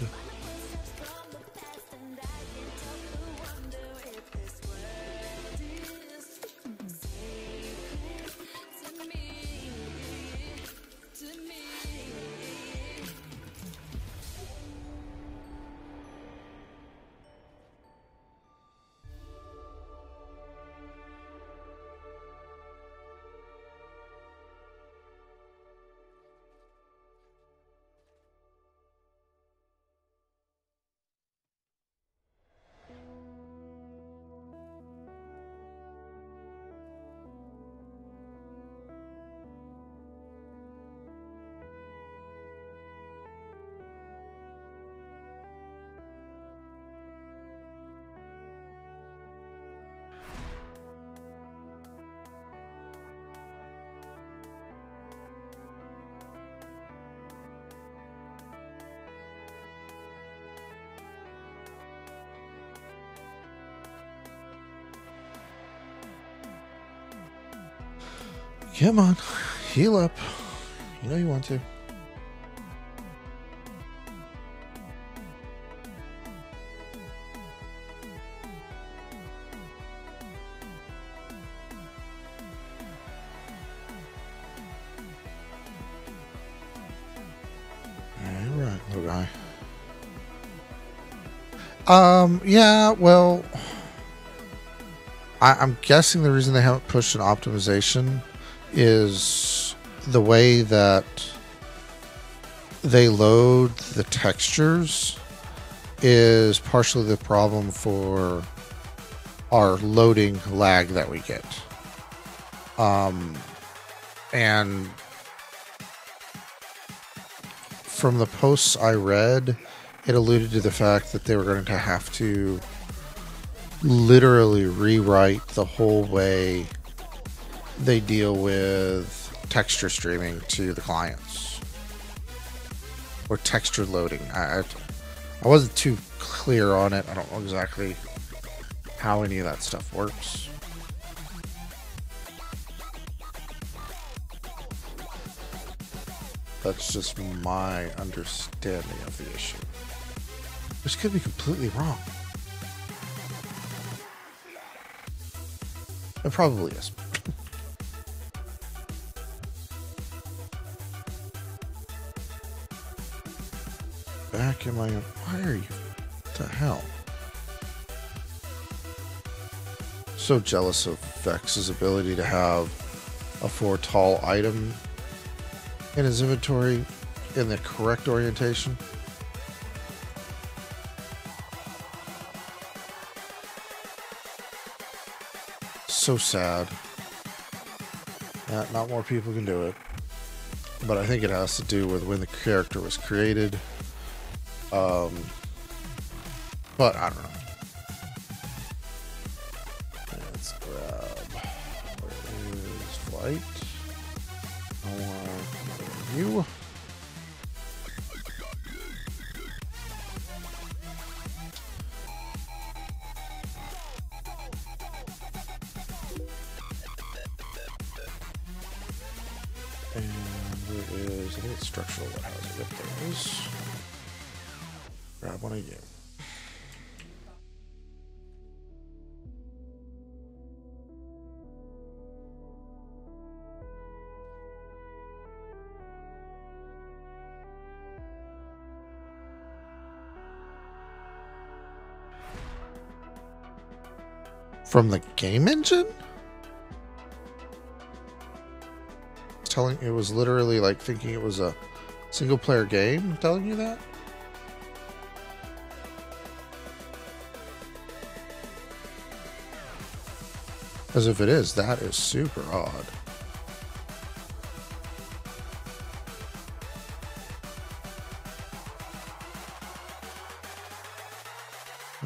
Come on, heal up. You know you want to. Alright, little guy. Yeah, well, I'm guessing the reason they haven't pushed an optimization is the way that they load the textures is partially the problem for our loading lag that we get. And from the posts I read, it alluded to the fact that they were going to have to literally rewrite the whole way they deal with texture streaming to the clients, or texture loading. I wasn't too clear on it. I don't know exactly how any of that stuff works. That's just my understanding of the issue. This could be completely wrong. It probably is. Back in my... Why are you... What the hell? So jealous of Vex's ability to have a 4 tall item in his inventory in the correct orientation. So sad. Not more people can do it. But I think it has to do with when the character was created. But I don't know. Let's grab. Where is flight? I want you. And where is, I think it's structural warehousing. Yep, there it is. Grab one of you. From the game engine? Telling it was literally like thinking it was a single player game telling you that? As if it is, that is super odd.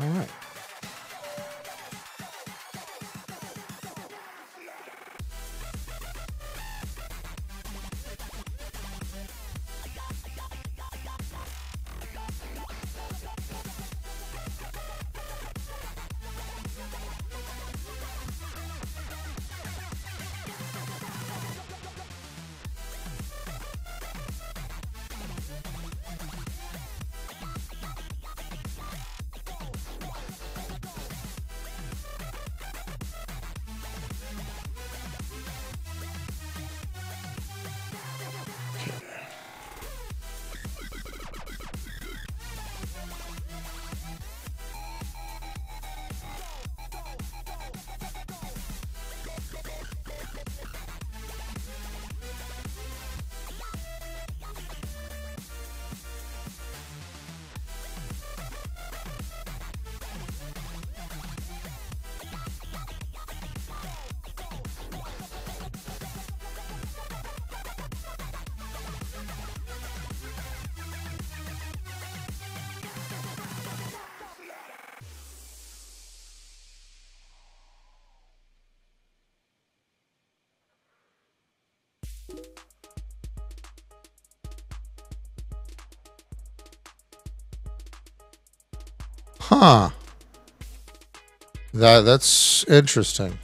All right. Huh. That's interesting.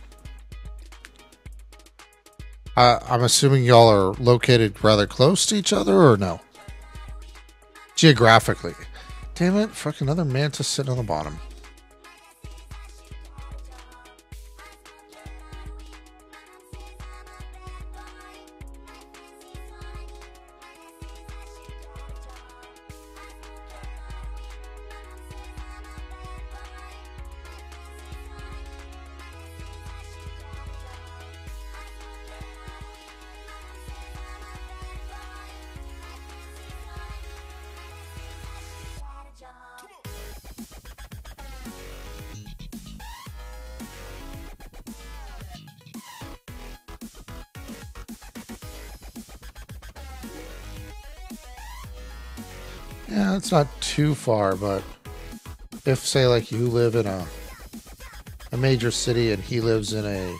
I'm assuming y'all are located rather close to each other, or no? Geographically. Damn it, fucking another mantis sitting on the bottom. Yeah, it's not too far, but if, say, like you live in a major city and he lives in a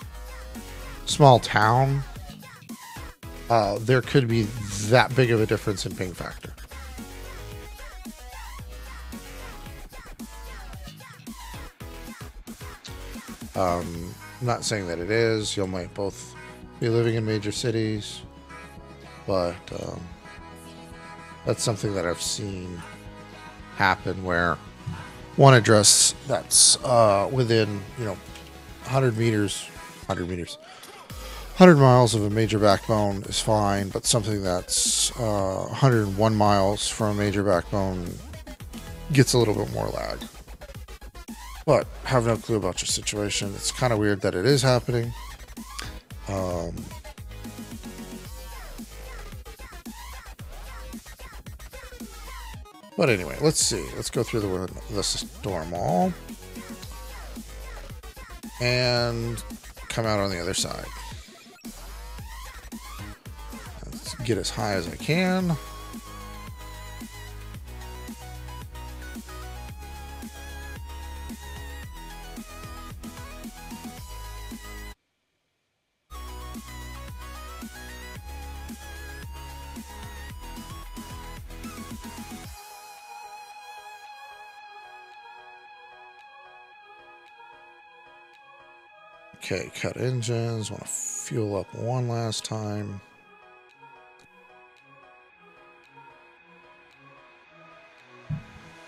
small town, there could be that big of a difference in ping factor. I'm not saying that it is. You might both be living in major cities, but that's something that I've seen happen where one address that's within, 100 miles of a major backbone is fine, but something that's 101 miles from a major backbone gets a little bit more lag. But have no clue about your situation. It's kind of weird that it is happening. But anyway, let's see. Let's go through the storm wall and come out on the other side. Let's get as high as I can. Okay, cut engines. Want to fuel up one last time.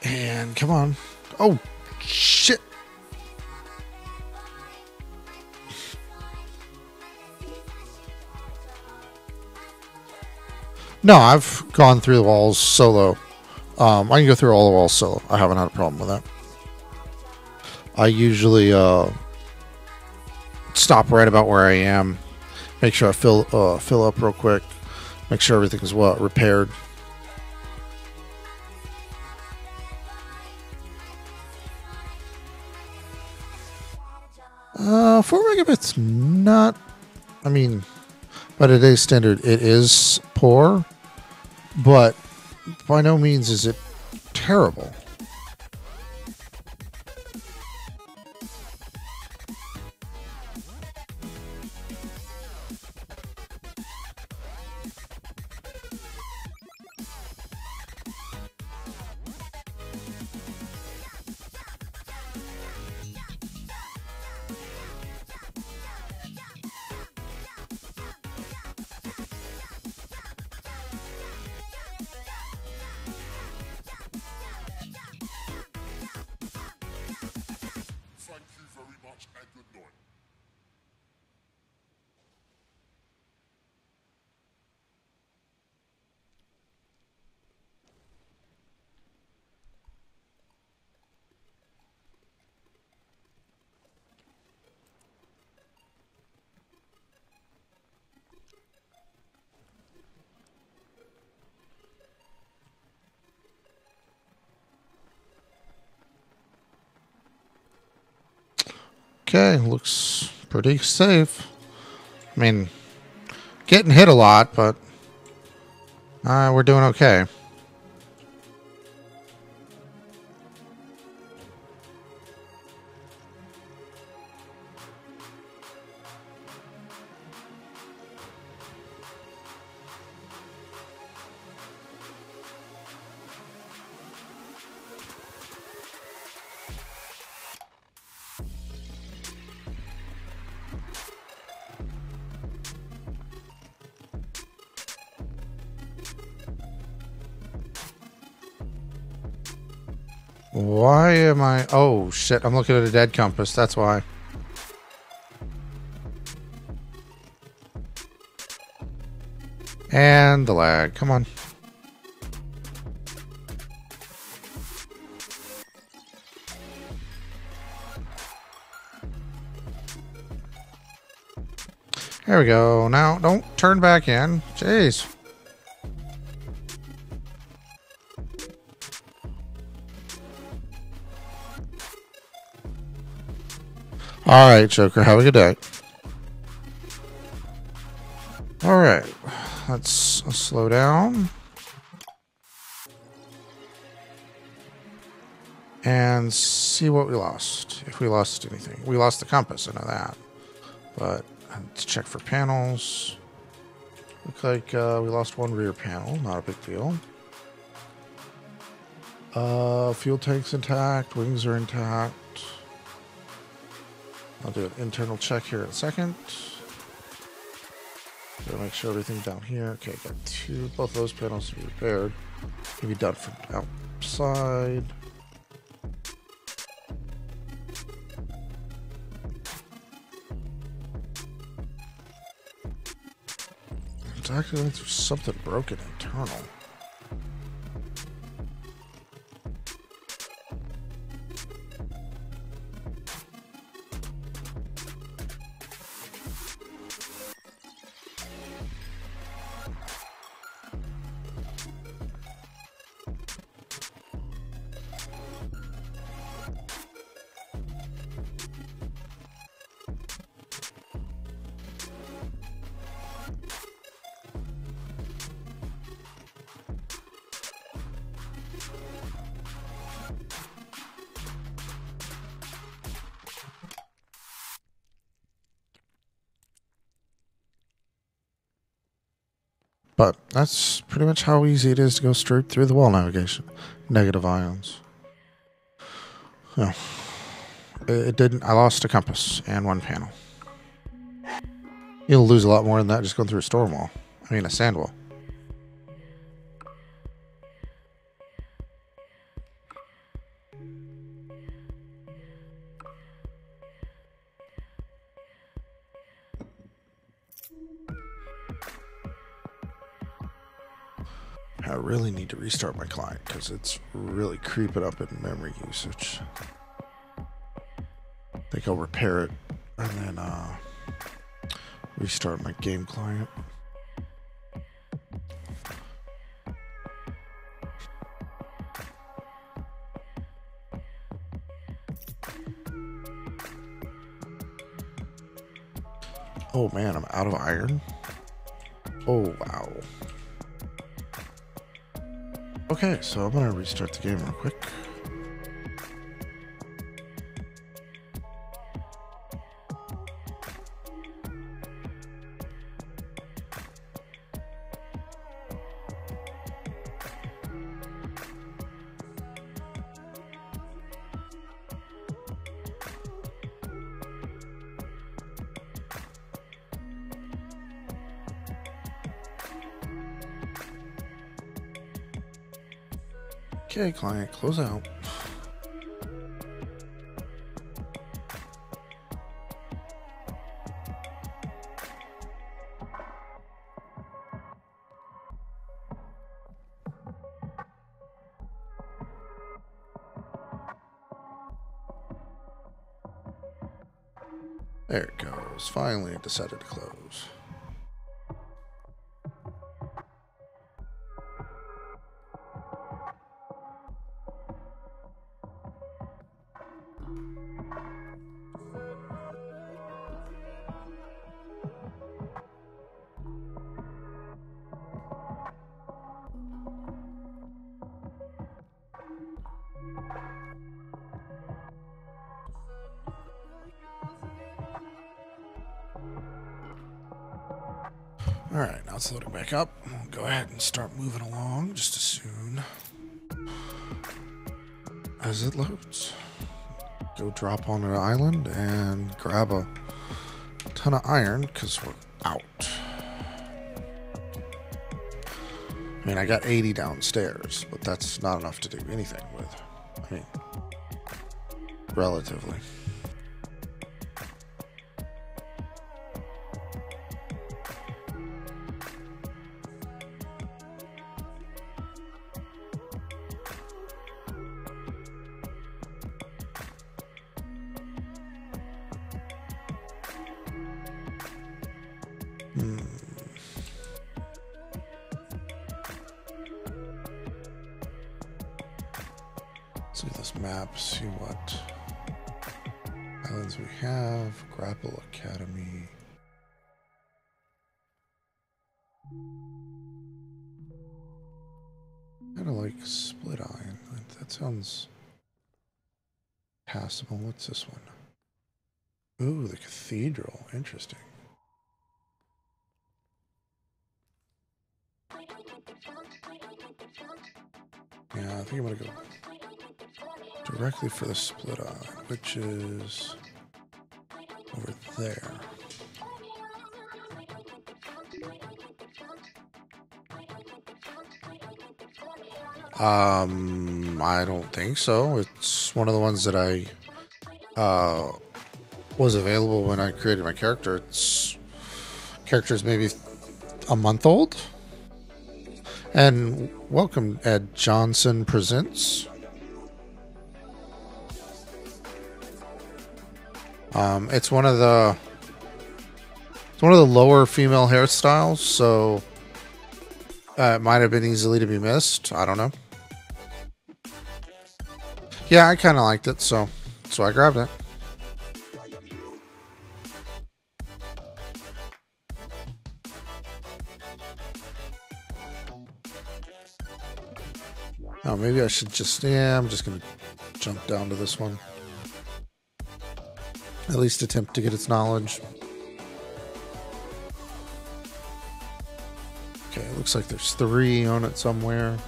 And come on. Oh, shit. No, I've gone through the walls solo. I can go through all the walls solo. I haven't had a problem with that. I usually stop right about where I am. Make sure I fill up real quick. Make sure everything's repaired. 4 megabits, not. I mean, by today's standard, it is poor, but by no means is it terrible. Thank you very much and good night. Okay, looks pretty safe. I mean, getting hit a lot, but we're doing okay. Why am I... Oh, shit. I'm looking at a dead compass. That's why. And the lag. Come on. There we go. Now, don't turn back in. Jeez. All right, Joker. Have a good day. All right. Let's slow down. And see what we lost. If we lost anything. We lost the compass, I know that. But let's check for panels. Look like we lost one rear panel. Not a big deal. Fuel tank's intact. Wings are intact. I'll do an internal check here in a second. Gotta make sure everything down here. Okay, got both of those panels to be repaired. Can be done from outside. It's actually like there's something broken internal. But that's pretty much how easy it is to go straight through the wall navigation. Negative ions. No. It didn't. I lost a compass and one panel. You'll lose a lot more than that just going through a storm wall. I mean, a sand wall. I really need to restart my client because it's really creeping up in memory usage. I think I'll repair it and then restart my game client. Oh man, I'm out of iron. Oh wow. Okay, so I'm gonna restart the game real quick. Okay, client, close out. There it goes. Finally, it decided to close. Alright, now it's loading back up. We'll go ahead and start moving along just as soon as it loads. Go drop on an island and grab a ton of iron because we're out. I mean, I got 80 downstairs, but that's not enough to do anything with. I mean, relatively. See this map, see what islands we have. Grapple Academy. Kind of like Split Island. That sounds passable. What's this one? Ooh, the cathedral. Interesting. Yeah, I think I'm gonna go directly for the Split Island, which is over there. I don't think so. It's one of the ones that I was available when I created my character. It's character's maybe a month old. And welcome, Ed Johnson Presents. It's one of the lower female hairstyles, so it might have been easily to be missed. I don't know. Yeah, I kind of liked it, so I grabbed it. Oh, maybe I should just... Yeah, I'm just going to jump down to this one. At least attempt to get its knowledge. Okay, it looks like there's 3 on it somewhere.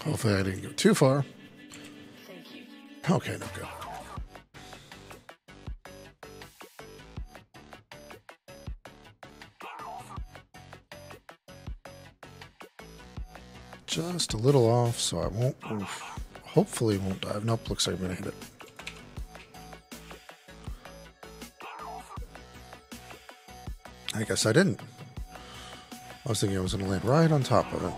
Hopefully I didn't go too far. Okay, no good. Just a little off, so I won't. Hopefully, won't dive. Nope, looks like I'm gonna hit it. I guess I didn't. I was thinking I was gonna land right on top of it.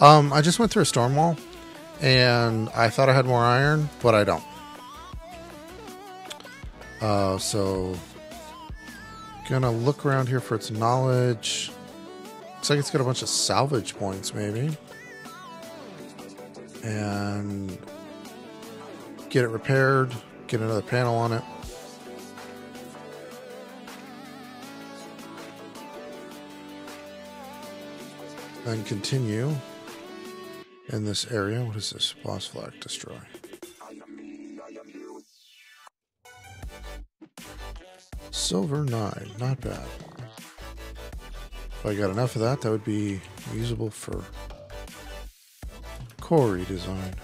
I just went through a storm wall, and I thought I had more iron, but I don't. So gonna look around here for its knowledge. Looks like it's got a bunch of salvage points, maybe, and get it repaired. Get another panel on it. Then continue. In this area, what is this? Boss flag destroy. Silver 9, not bad. If I got enough of that, that would be usable for core redesign.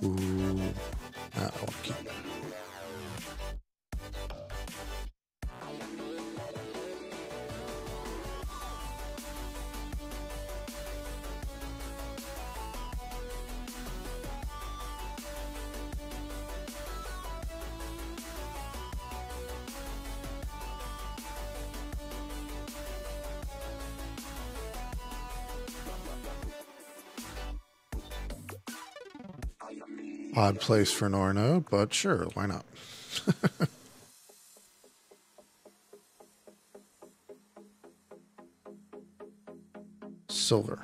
Ooh, that I'll keep. Odd place for an ore node, but sure, why not? Silver.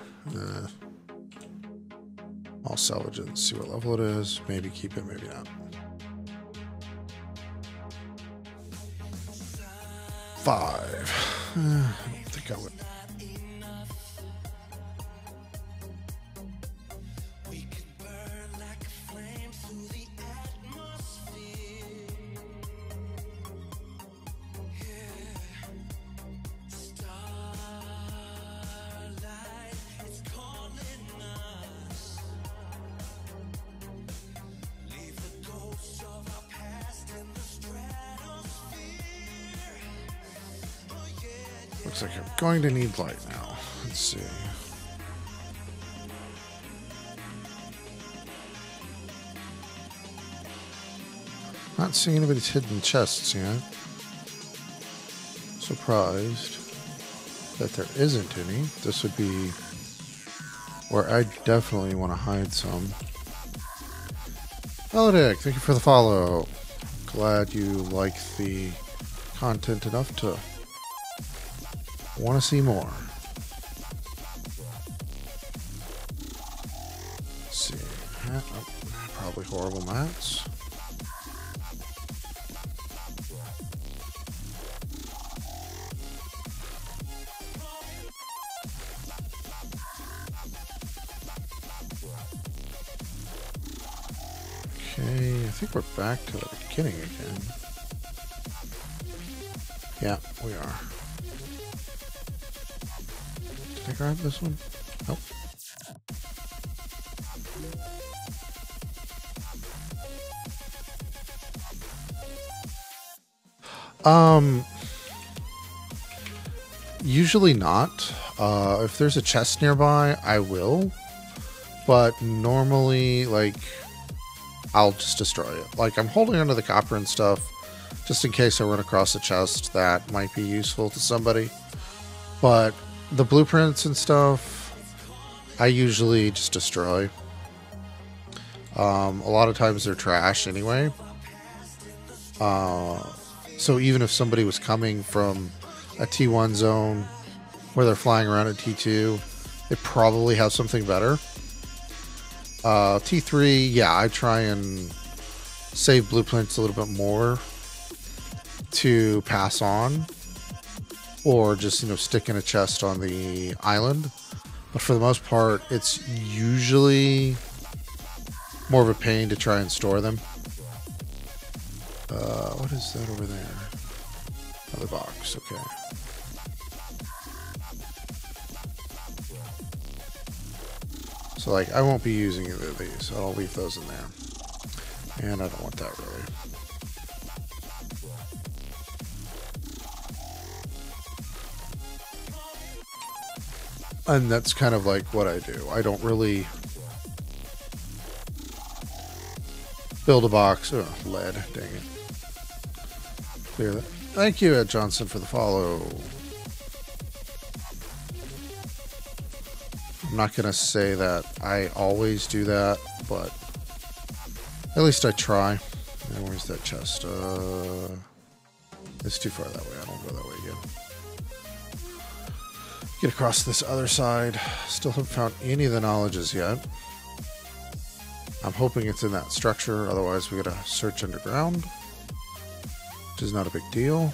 I'll salvage it and see what level it is. Maybe keep it, maybe not. 5. I don't think I would. Looks like I'm going to need light now. Let's see. Not seeing anybody's hidden chests yet. Surprised that there isn't any. This would be where I definitely want to hide some. Hello, Dick. Thank you for the follow. Glad you like the content enough to want to see more. Let's see. Oh, probably horrible mats. Okay, I think we're back to the beginning again. Yeah, we are. Did I grab this one? Nope. Usually not. If there's a chest nearby, I will. But normally, like, I'll just destroy it. Like, I'm holding onto the copper and stuff just in case I run across a chest that might be useful to somebody. But the blueprints and stuff, I usually just destroy. A lot of times they're trash anyway. So even if somebody was coming from a T1 zone where they're flying around at T2, they probably have something better. T3, yeah, I try and save blueprints a little bit more to pass on, or just, you know, stick in a chest on the island. But for the most part, it's usually more of a pain to try and store them. What is that over there? Another box, okay. So like, I won't be using either of these, so I'll leave those in there. And I don't want that really. And that's kind of like what I do. I don't really build a box. Oh, lead, dang it. Clear that. Thank you, Ed Johnson, for the follow. I'm not going to say that I always do that, but at least I try. And where's that chest? It's too far that way. I don't go that way again. Get across this other side. Still haven't found any of the knowledges yet. I'm hoping it's in that structure. Otherwise, we gotta search underground, which is not a big deal.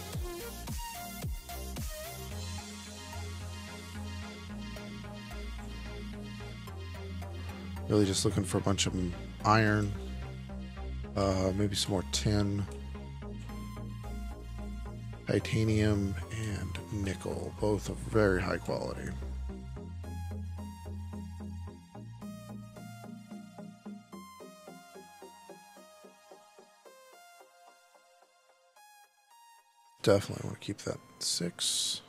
Really just looking for a bunch of iron, maybe some more tin, titanium, and nickel, both of very high quality. Definitely want to keep that 6.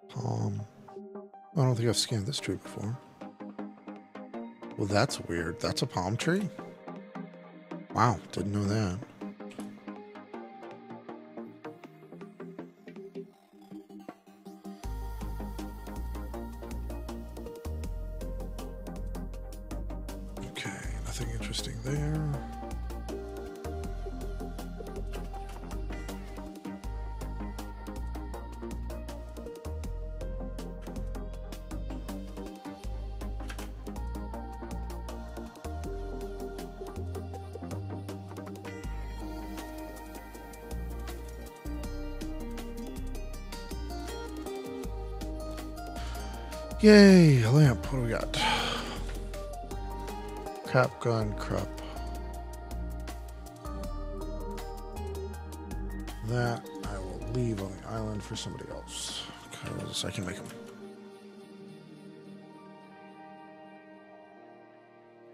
Palm. I don't think I've scanned this tree before. Well, that's weird. That's a palm tree? Wow, didn't know that. Okay, nothing interesting there. Yay, a lamp. What do we got? Cap gun, crop. That I will leave on the island for somebody else, because I can make them.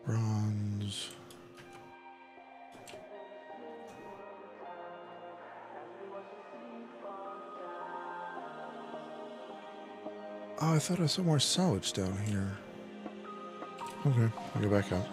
Bronze. Oh, I thought I saw more salvage down here. Okay, I'll go back up.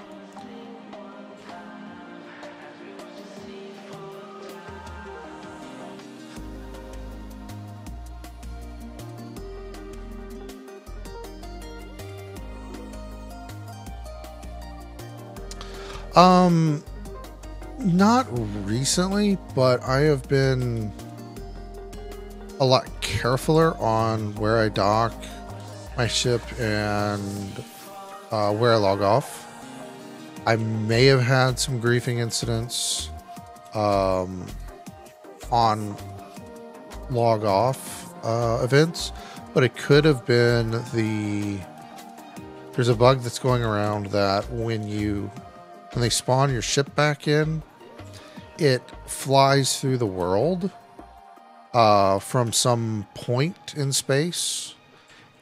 Not recently, but I have been a lot carefuler on where I dock my ship and where I log off. I may have had some griefing incidents on log off events, but it could have been there's a bug that's going around that when they spawn your ship back in, it flies through the world from some point in space,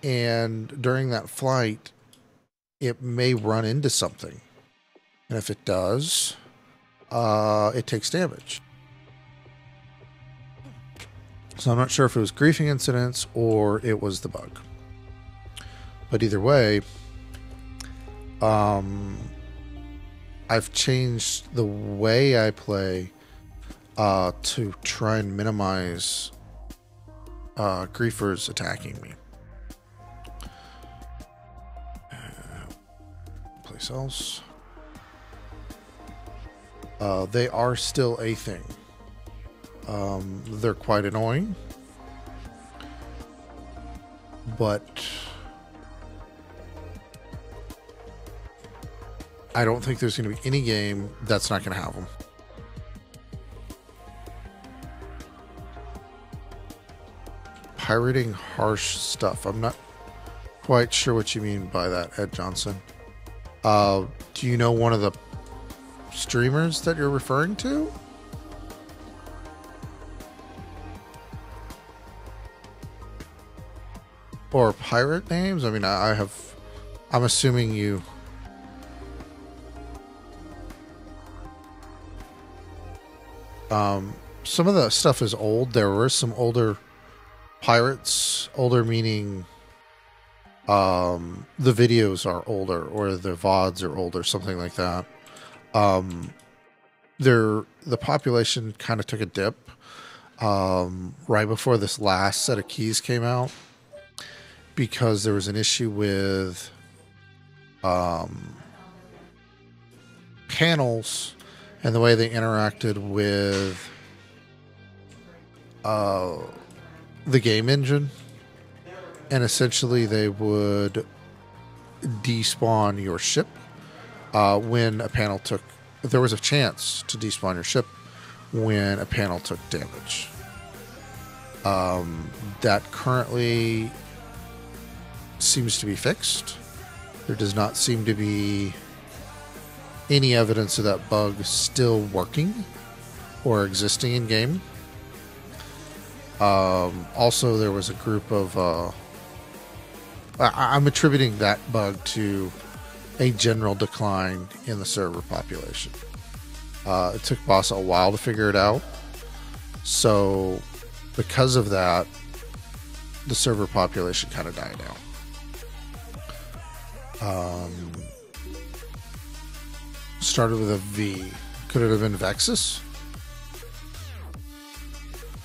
and during that flight it may run into something, and if it does, it takes damage. So I'm not sure if it was griefing incidents or it was the bug, but either way, I've changed the way I play to try and minimize griefers attacking me. Place else. They are still a thing. They're quite annoying, but I don't think there's going to be any game that's not going to have them. Pirating harsh stuff. I'm not quite sure what you mean by that, Ed Johnson. Do you know one of the streamers that you're referring to? Or pirate names? I mean, I'm assuming you... some of the stuff is old. There were some older pirates, older meaning the videos are older, or the VODs are older, something like that. The population kind of took a dip right before this last set of keys came out, because there was an issue with panels and the way they interacted with the game engine. And essentially they would despawn your ship when a panel took... There was a chance to despawn your ship when a panel took damage. That currently seems to be fixed. There does not seem to be any evidence of that bug still working or existing in game. Also, there was a group of... I'm attributing that bug to a general decline in the server population. It took Boss a while to figure it out. So, because of that, the server population kind of died out. Started with a V. Could it have been Vexus?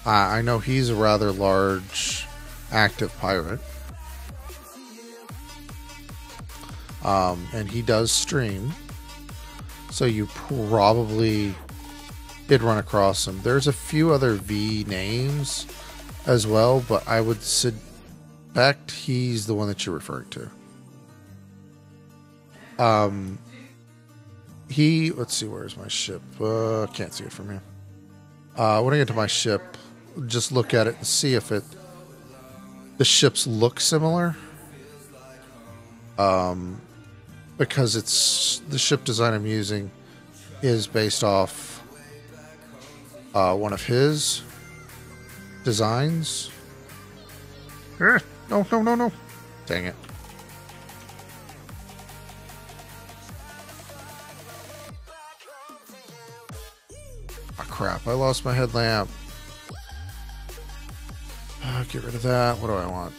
I know he's a rather large active pirate. And he does stream. So you probably did run across him. There's a few other V names as well, but I would suspect he's the one that you're referring to. Let's see, where's my ship? Can't see it from here. When I get to my ship, just look at it and see if the ships look similar. Because the ship design I'm using is based off one of his designs. No. Dang it. Oh, crap. I lost my headlamp. Get rid of that. What do I want?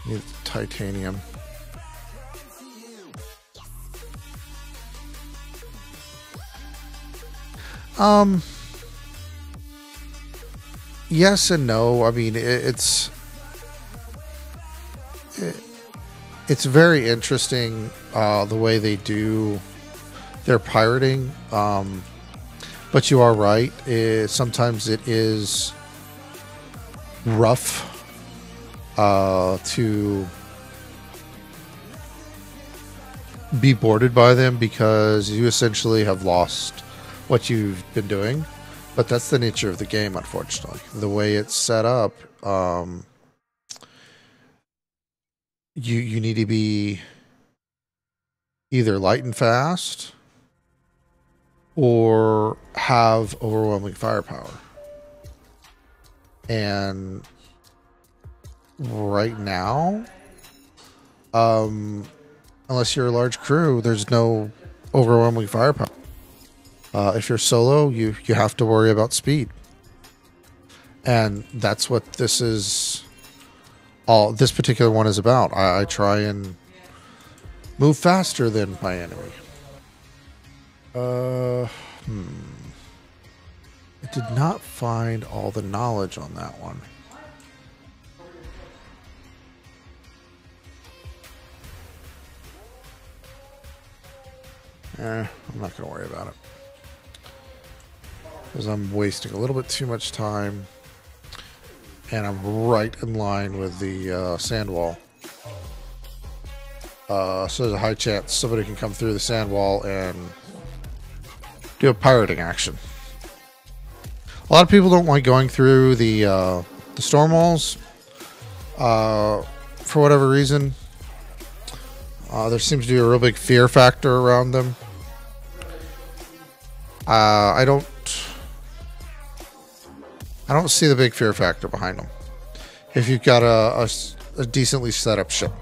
Need titanium. Yes and no. I mean, it's very interesting the way they do their pirating. But you are right. Sometimes it is rough to be boarded by them, because you essentially have lost what you've been doing. But that's the nature of the game, unfortunately. The way it's set up, you need to be either light and fast or have overwhelming firepower. And right now, unless you're a large crew, there's no overwhelming firepower. If you're solo, you have to worry about speed. And that's what this particular one is about. I try and move faster than my enemy. I did not find all the knowledge on that one. I'm not going to worry about it. Because I'm wasting a little bit too much time. And I'm right in line with the sand wall. So there's a high chance somebody can come through the sand wall and do a pirating action. A lot of people don't like going through the storm walls. For whatever reason. There seems to be a real big fear factor around them. I don't see the big fear factor behind them. If you've got a decently set up ship.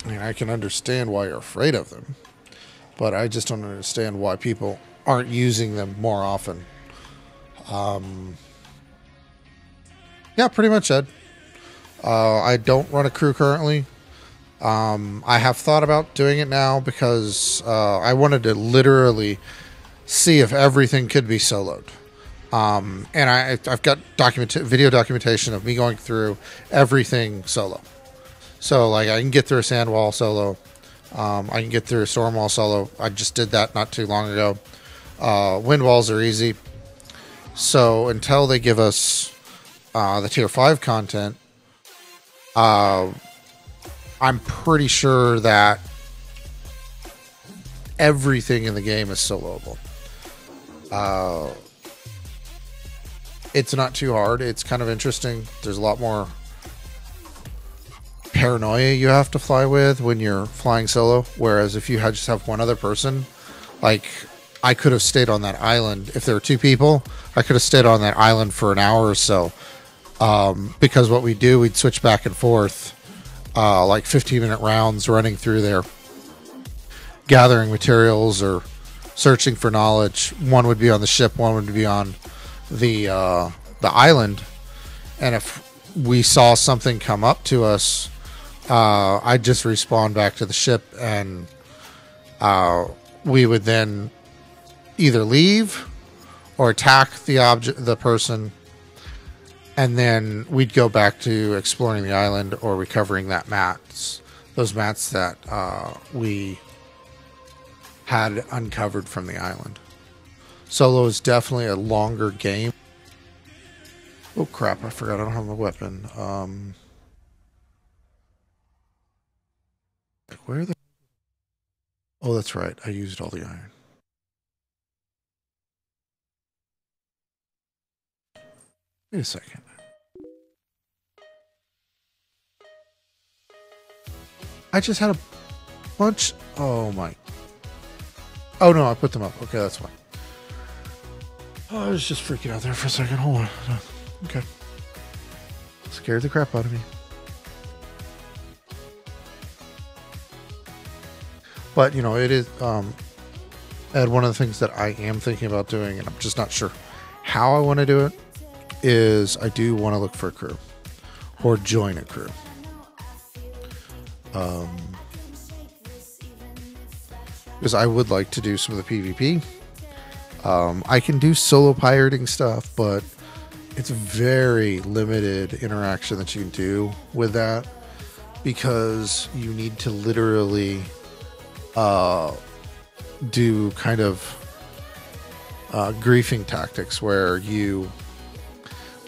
I mean, I can understand why you're afraid of them, but I just don't understand why people aren't using them more often. Yeah, pretty much, Ed. I don't run a crew currently. I have thought about doing it now because I wanted to literally see if everything could be soloed. And I've got video documentation of me going through everything solo. So, like, I can get through a sand wall solo. I can get through a storm wall solo. I just did that not too long ago. Wind walls are easy. So, until they give us the tier 5 content, I'm pretty sure that everything in the game is soloable. It's not too hard. It's kind of interesting. There's a lot more paranoia you have to fly with when you're flying solo. Whereas if you just have one other person, like I could have stayed on that island. If there were two people, I could have stayed on that island for an hour or so. Because what we do, we'd switch back and forth, like 15-minute rounds running through there, gathering materials or searching for knowledge. One would be on the ship, one would be on the island. And if we saw something come up to us, I'd just respawn back to the ship, and we would then either leave or attack the person, and then we'd go back to exploring the island or recovering those mats that we had uncovered from the island. Solo is definitely a longer game. Oh crap, I forgot I don't have a weapon. Where the... Oh, that's right. I used all the iron. Wait a second. I just had a bunch... Oh my... Oh no, I put them up. Okay, that's fine. Oh, I was just freaking out there for a second. Hold on. Okay. Scared the crap out of me. But, you know, it is, Ed, one of the things that I am thinking about doing, and I'm just not sure how I want to do it, is I do want to look for a crew. Or join a crew. Because I would like to do some of the PvP. I can do solo pirating stuff, but it's very limited interaction that you can do with that. Because you need to literally... do kind of griefing tactics where you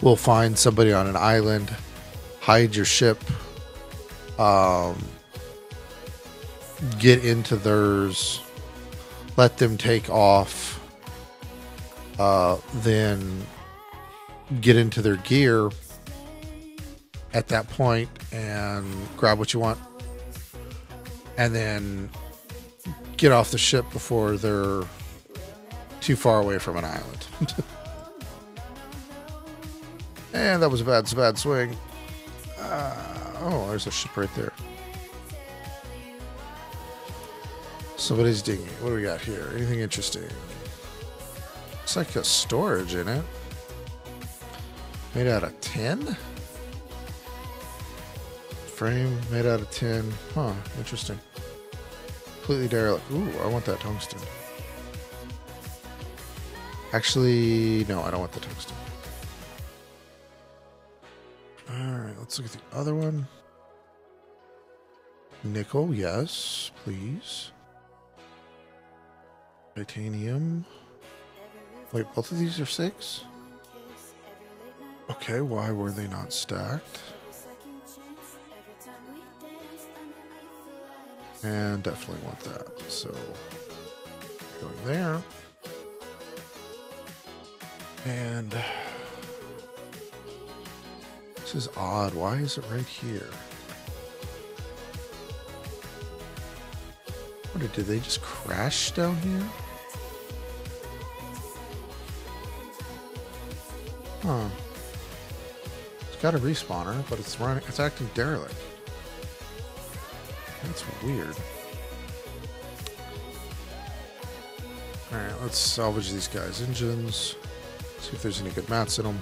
will find somebody on an island, hide your ship, get into theirs, let them take off, then get into their gear at that point and grab what you want, and then get off the ship before they're too far away from an island. And that was a bad swing. Oh, there's a ship right there. Somebody's dinghy. What do we got here? Anything interesting? Looks like a storage in it. Made out of tin? Frame made out of tin. Huh, interesting. Completely derelict. Ooh, I want that tungsten. Actually, no, I don't want the tungsten. Alright. let's look at the other one. Nickel, yes, please. Titanium. Wait, both of these are 6? Okay, why were they not stacked? And definitely want that. So, going there. And this is odd. Why is it right here? What did they just crash down here? Huh. It's got a respawner, but it's running. It's acting derelict. That's weird. All right, let's salvage these guys' engines. See if there's any good mats in them.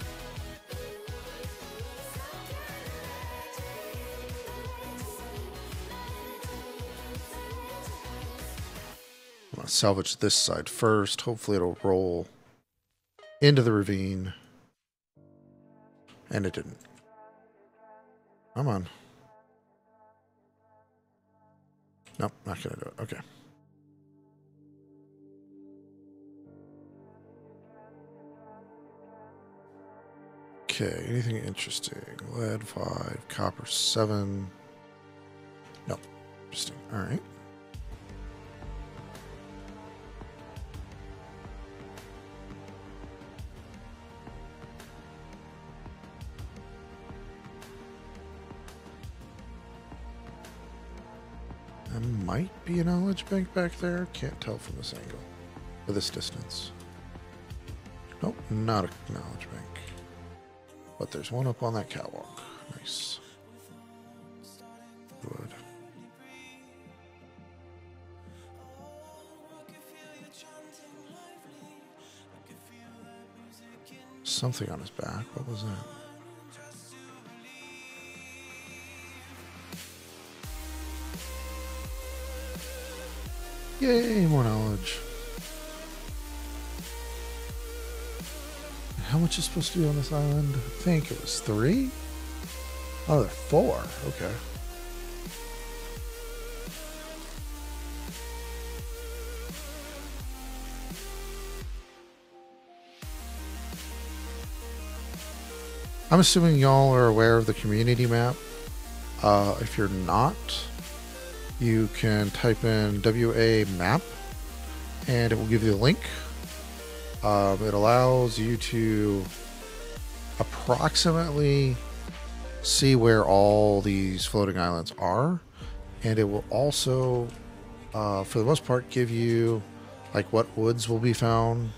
I'm gonna salvage this side first. Hopefully it'll roll into the ravine. And it didn't. Come on. Nope, not gonna do it. Okay. Okay, anything interesting? Lead 5, copper 7. Nope. Interesting. Alright. There might be a knowledge bank back there. Can't tell from this angle. Or this distance. Nope, not a knowledge bank. But there's one up on that catwalk. Nice. Wood. Something on his back. What was that? Yay, more knowledge. How much is supposed to be on this island? I think it was 3? Oh, they're 4. Okay. I'm assuming y'all are aware of the community map. If you're not, you can type in WA map and it will give you a link. It allows you to approximately see where all these floating islands are, and it will also, for the most part, give you like what woods will be found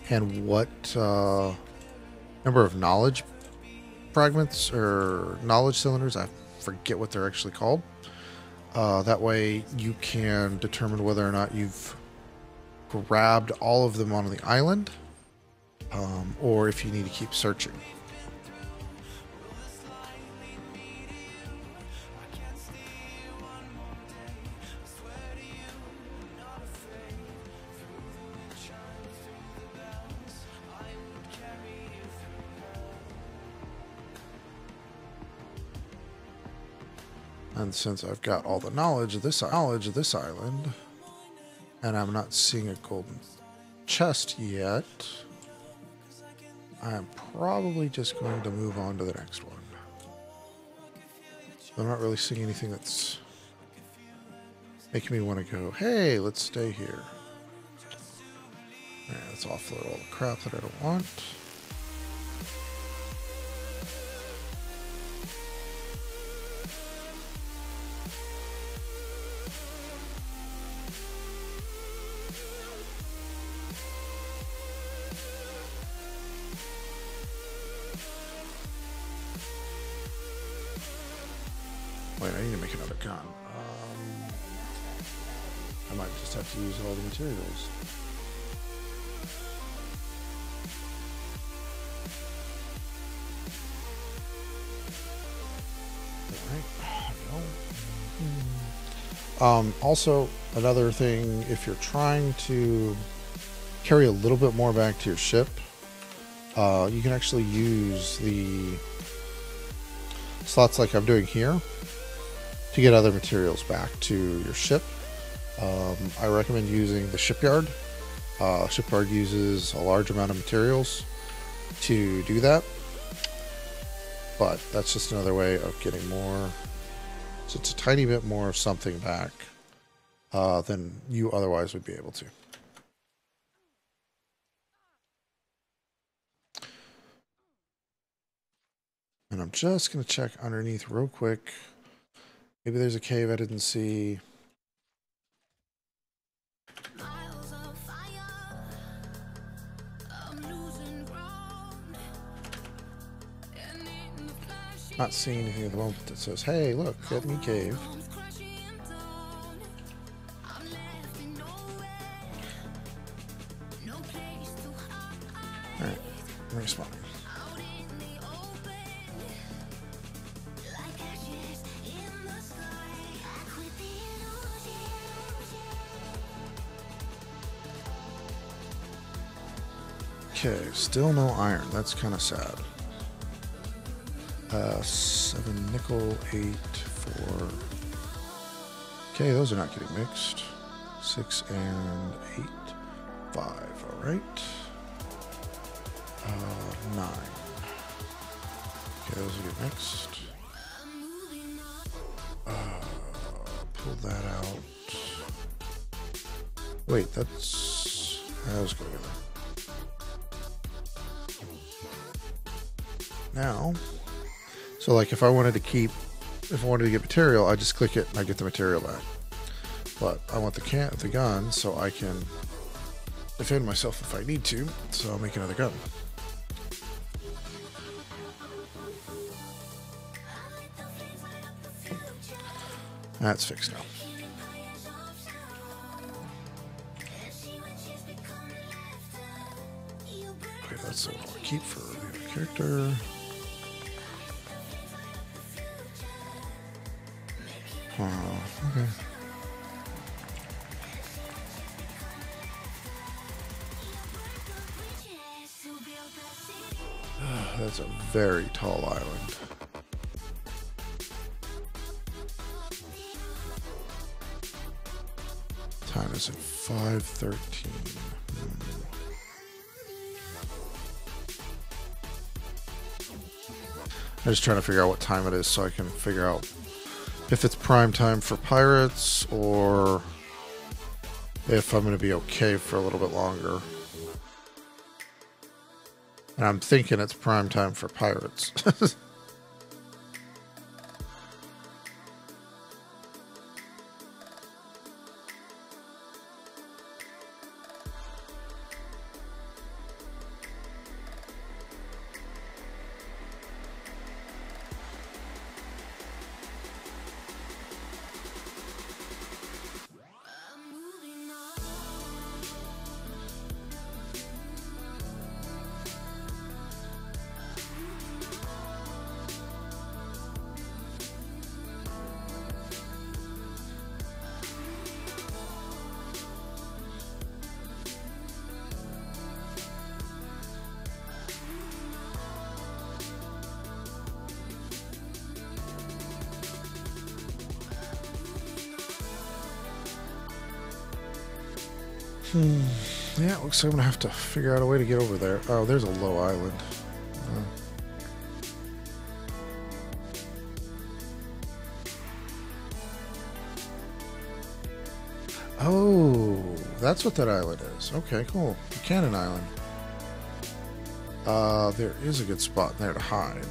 and what number of knowledge fragments or knowledge cylinders. I forget what they're actually called. That way you can determine whether or not you've grabbed all of them on the island, or if you need to keep searching. And since I've got all the knowledge of this island, and I'm not seeing a golden chest yet, I'm probably just going to move on to the next one. I'm not really seeing anything that's making me want to go, hey, let's stay here. All right, let's offload all the crap that I don't want. Wait, I need to make another gun. I might just have to use all the materials. Also, another thing, if you're trying to carry a little bit more back to your ship, you can actually use the slots like I'm doing here to get other materials back to your ship. I recommend using the shipyard. Shipyard uses a large amount of materials to do that, but that's just another way of getting more. So it's a tiny bit more of something back than you otherwise would be able to. And I'm just going to check underneath real quick. Maybe there's a cave I didn't see. Not seeing anything at the moment that says, hey, look, get me cave. Alright, respawning. Okay, still no iron. That's kind of sad. 7 nickel, 8, 4. Okay, those are not getting mixed. 6 and 8. 5, alright. 9. Okay, those will get mixed. Pull that out. Wait, that's... I was going to go there. Now... So like if I wanted to get material, I just click it and I get the material back. But I want the gun so I can defend myself if I need to. So I'll make another gun. That's fixed now. Okay, that's what I'll keep for the other character. Okay. That's a very tall island. Time is at 5:13. I'm just trying to figure out what time it is so I can figure out if it's prime time for pirates or if I'm going to be okay for a little bit longer. And I'm thinking it's prime time for pirates. Yeah, it looks like I'm gonna have to figure out a way to get over there. Oh, there's a low island. Oh, that's what that island is. Okay, cool. Buchanan Island. There is a good spot in there to hide.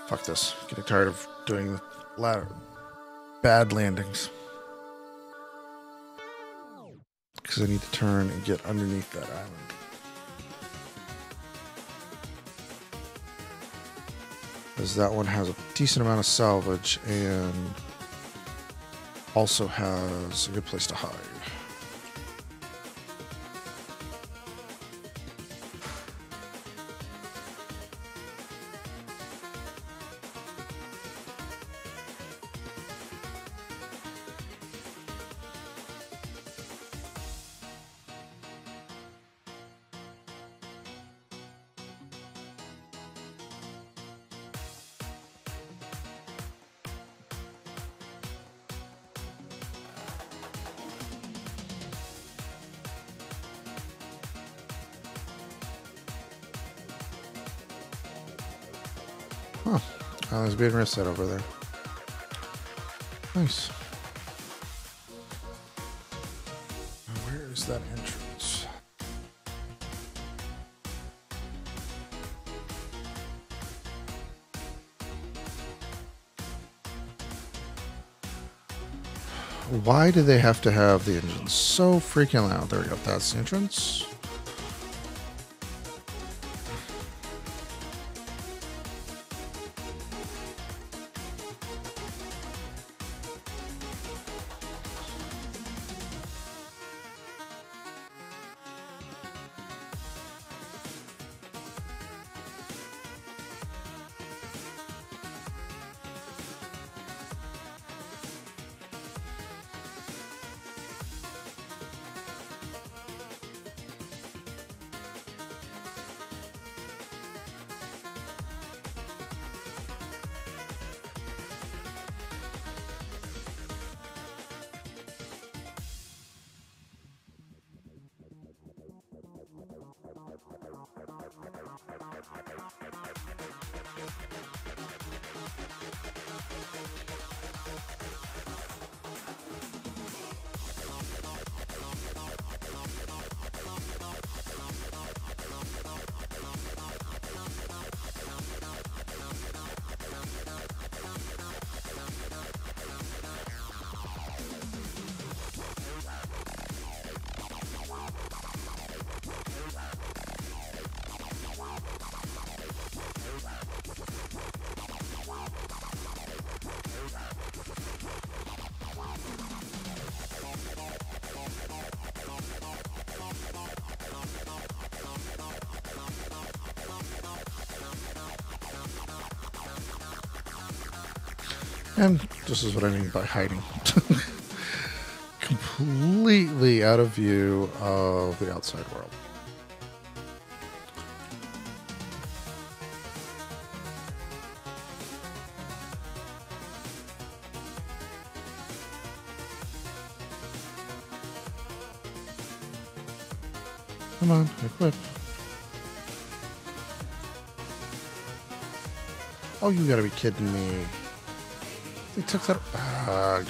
Fuck this. Getting tired of doing bad landings. Because I need to turn and get underneath that island. Because that one has a decent amount of salvage and also has a good place to hide. Huh. Oh, there's being reset over there. Nice. Now, where is that entrance? Why do they have to have the engine so freaking loud? There we go. That's the entrance. And this is what I mean by hiding. Completely out of view of the outside world. Come on, equip. Oh, you gotta be kidding me. They took that. Ugh.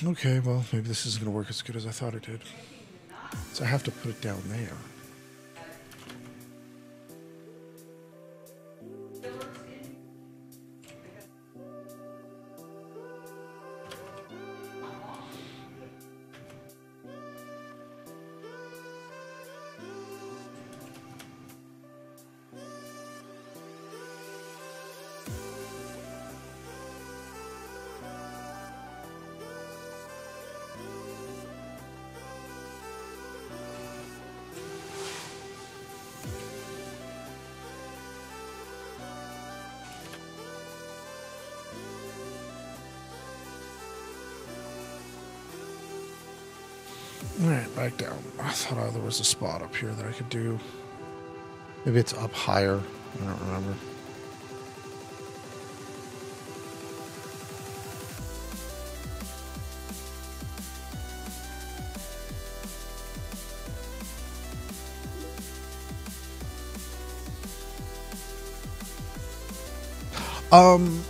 Okay, well, maybe this isn't gonna work as good as I thought it did. So I have to put it down there. Alright, back down. I thought there was a spot up here that I could do. Maybe it's up higher. I don't remember.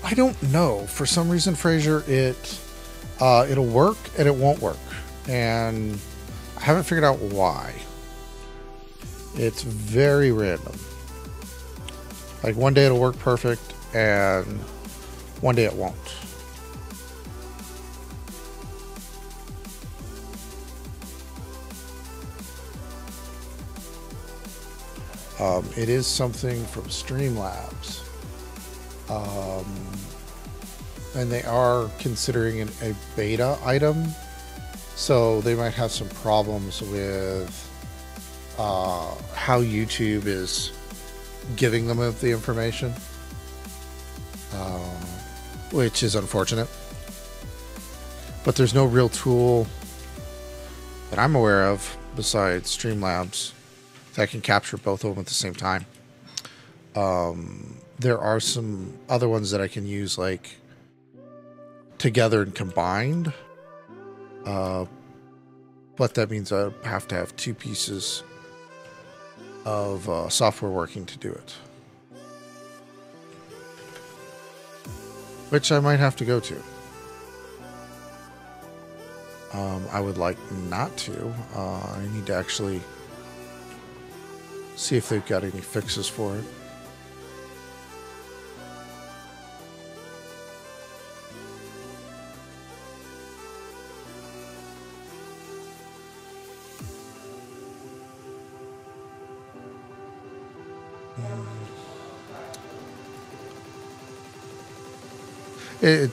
I don't know. For some reason, Fraser, it'll work and it won't work. And I haven't figured out why. It's very random. Like one day it'll work perfect and one day it won't. It is something from Streamlabs. And they are considering it a beta item. So they might have some problems with how YouTube is giving them the information, which is unfortunate. But there's no real tool that I'm aware of besides Streamlabs that can capture both of them at the same time. There are some other ones that I can use like together and combined. But that means I have to have two pieces of software working to do it. Which I might have to go to. I would like not to. I need to actually see if they've got any fixes for it.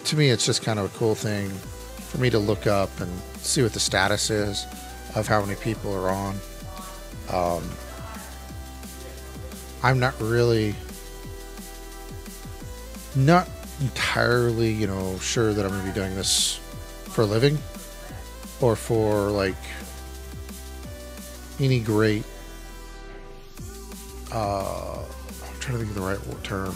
To me, it's just kind of a cool thing for me to look up and see what the status is of how many people are on. I'm not entirely, sure that I'm going to be doing this for a living or for like any great. I'm trying to think of the right term.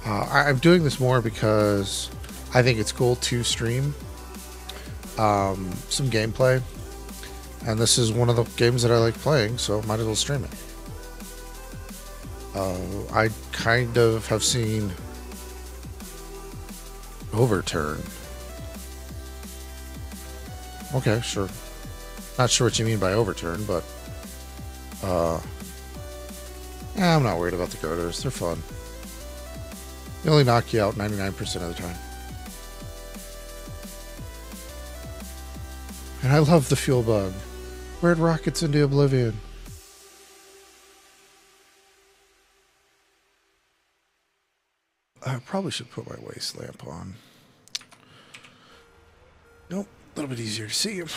I'm doing this more because I think it's cool to stream some gameplay, and this is one of the games that I like playing, so might as well stream it. I kind of have seen Overturn. Okay, sure. Not sure what you mean by Overturn, but I'm not worried about the girders. They're fun. They only knock you out 99% of the time. And I love the fuel bug. Where'd rockets into oblivion? I probably should put my waist lamp on. Nope, a little bit easier to see him.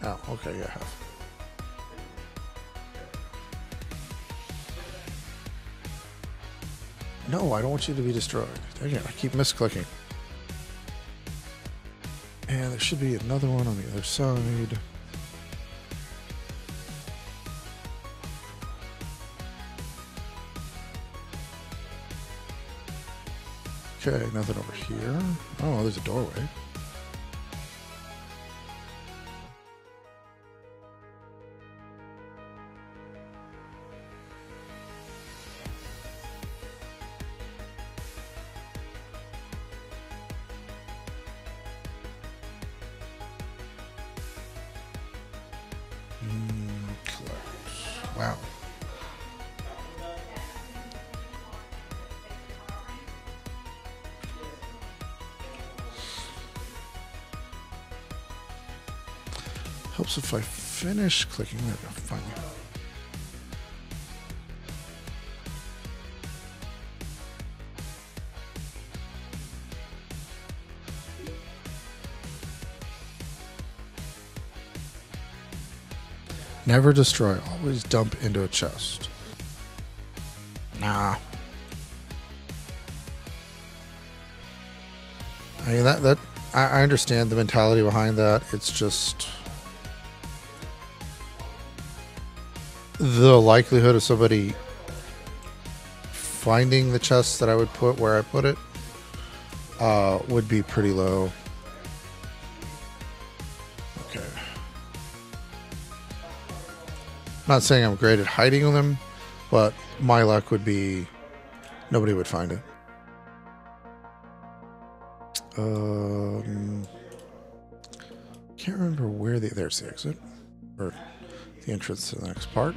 Oh, okay, yeah, I have. No, I don't want you to be destroyed. Dang it, I keep misclicking. And there should be another one on the other side. Okay, nothing over here. Oh, there's a doorway. Wow. Helps if I finish clicking. There we go. Finally. Never destroy, always dump into a chest. Nah. I mean, I understand the mentality behind that. It's just the likelihood of somebody finding the chest that I would put where I put it would be pretty low. Okay. Not saying I'm great at hiding them, but my luck would be nobody would find it. Can't remember where there's the exit or the entrance to the next part.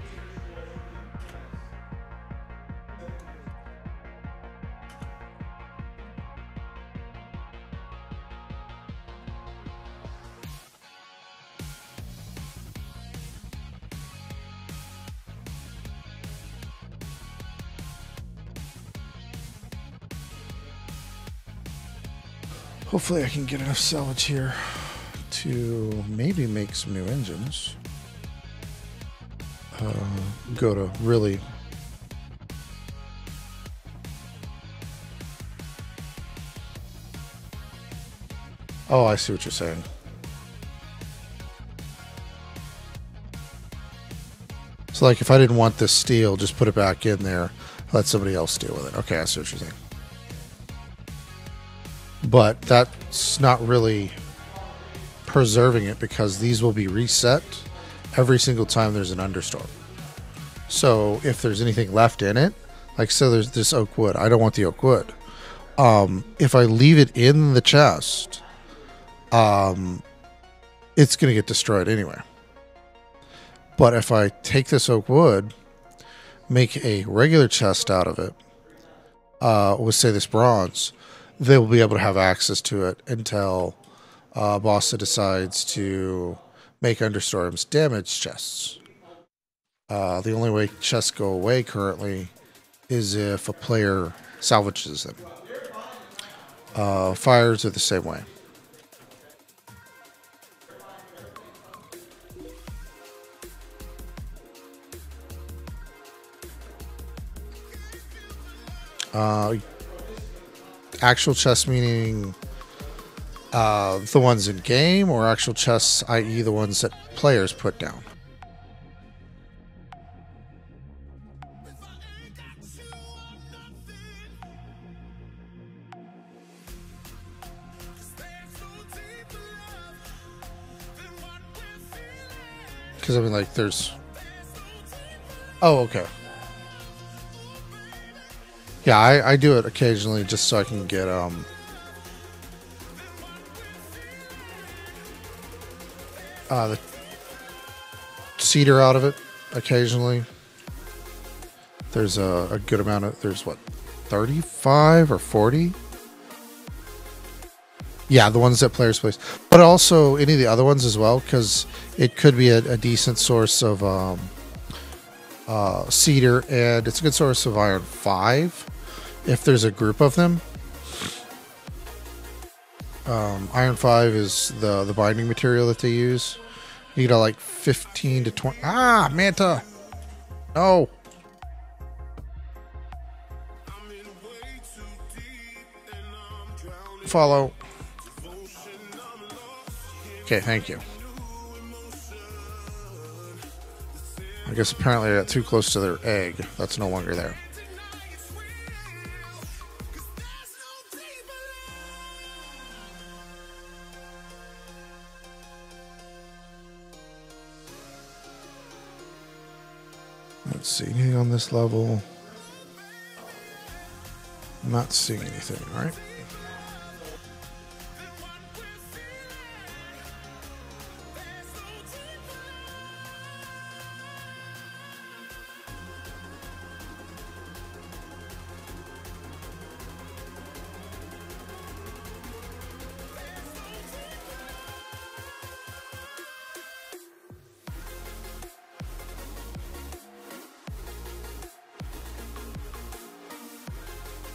Hopefully I can get enough salvage here to maybe make some new engines. Go to really... Oh, I see what you're saying. So like if I didn't want this steel, just put it back in there, let somebody else deal with it. Okay, I see what you're saying. But that's not really preserving it because these will be reset every single time there's an understorm. So if there's anything left in it, like so there's this oak wood. I don't want the oak wood. If I leave it in the chest, it's going to get destroyed anyway. But if I take this oak wood, make a regular chest out of it, with say this bronze, they will be able to have access to it until Bossa decides to make understorms damage chests. The only way chests go away currently is if a player salvages them. Fires are the same way. Actual chests meaning the ones in game, or actual chests, i.e. the ones that players put down? Because I mean, like, there's... Oh, okay. Yeah, I do it occasionally just so I can get the cedar out of it occasionally. There's a good amount of, there's what, 35 or 40? Yeah, the ones that players place. But also any of the other ones as well, because it could be a decent source of cedar, and it's a good source of iron 5 if there's a group of them. Iron 5 is the binding material that they use. You get like 15 to 20. Ah, Manta! No! Follow. Okay, thank you. I guess apparently I got too close to their egg. That's no longer there. Let's see, anything on this level? I'm not seeing anything, right?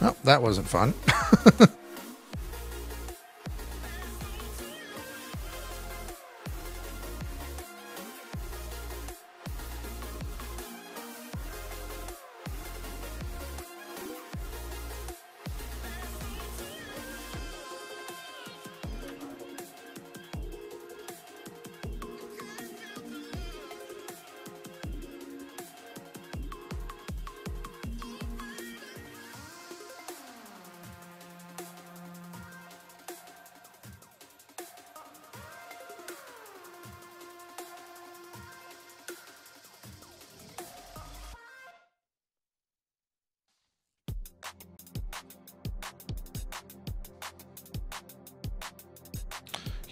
Oh, that wasn't fun.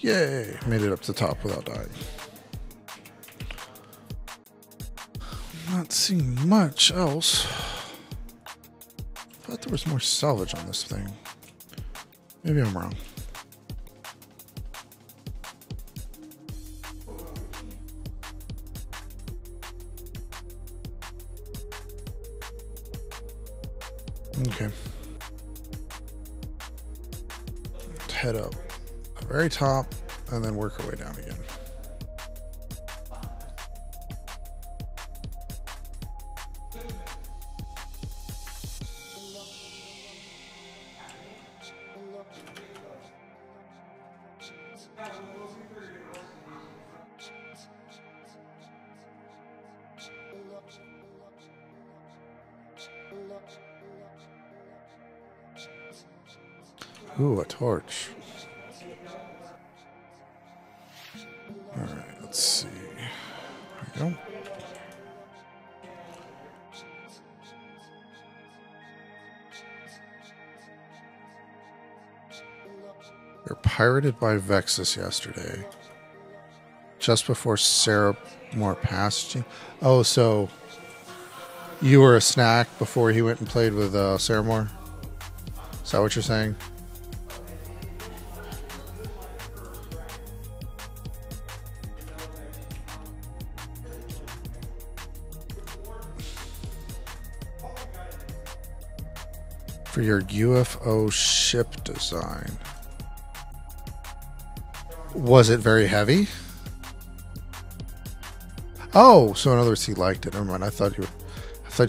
Yay, made it up to the top without dying. Not seeing much else. Thought there was more salvage on this thing. Maybe I'm wrong. Okay. head up the very top and then work our way down again. Ooh, a torch. All right, let's see. There we go. We were pirated by Vexus yesterday. Just before Sarah Moore passed you. Oh, so you were a snack before he went and played with Sarah Moore? Is that what you're saying? For your UFO ship design. Was it very heavy? Oh, so in other words, he liked it. Never mind. I thought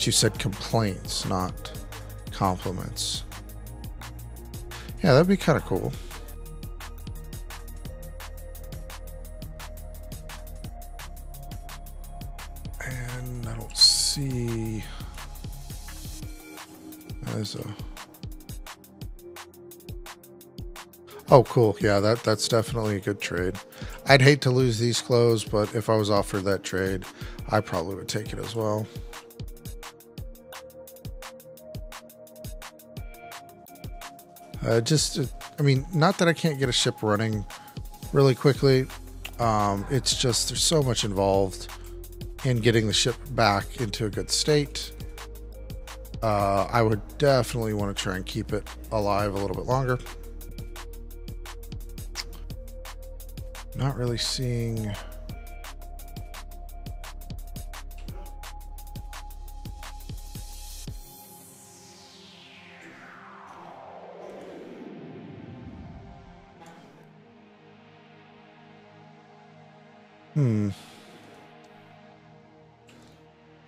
you said complaints, not compliments. Yeah, that'd be kind of cool. And I don't see. There's a. Oh, cool. Yeah, that's definitely a good trade. I'd hate to lose these clothes, but if I was offered that trade, I probably would take it as well. I mean, not that I can't get a ship running really quickly. It's just there's so much involved in getting the ship back into a good state. I would definitely want to try and keep it alive a little bit longer. Not really seeing.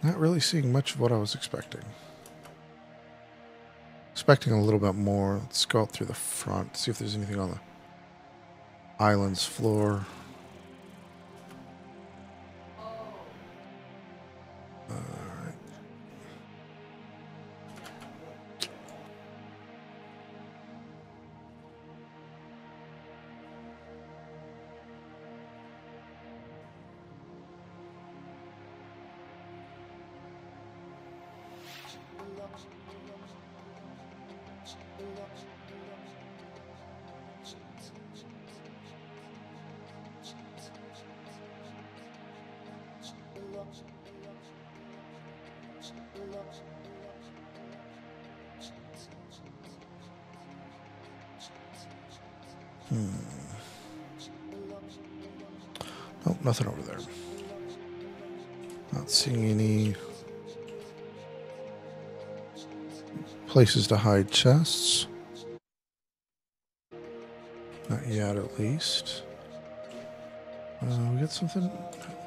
Not really seeing much of what I was expecting. Expecting a little bit more. Let's go out through the front, see if there's anything on the island's floor. Alright. Oh, nothing over there. Not seeing any places to hide chests. Not yet, at least. We got something.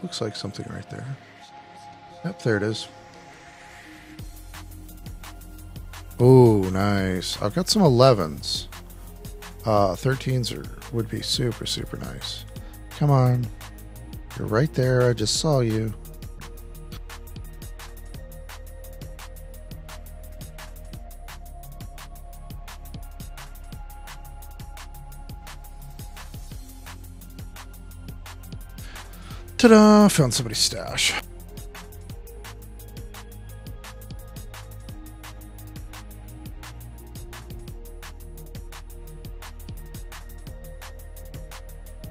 Looks like something right there. Yep, there it is. Oh, nice. I've got some 11s. 13s would be super, super nice. Come on. You're right there. I just saw you. Ta-da! Found somebody's stash.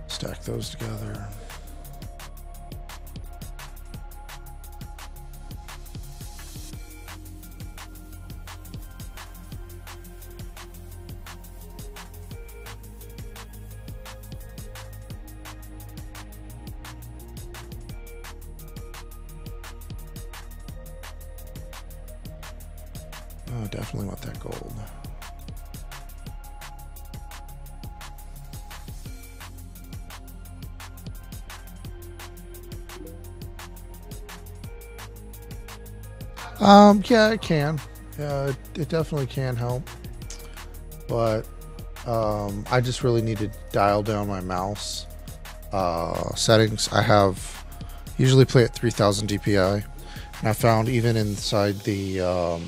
Stack those together. Oh, definitely want that gold. Yeah, it can. It definitely can help. But I just really need to dial down my mouse settings. I have usually play at 3000 DPI, and I found even inside the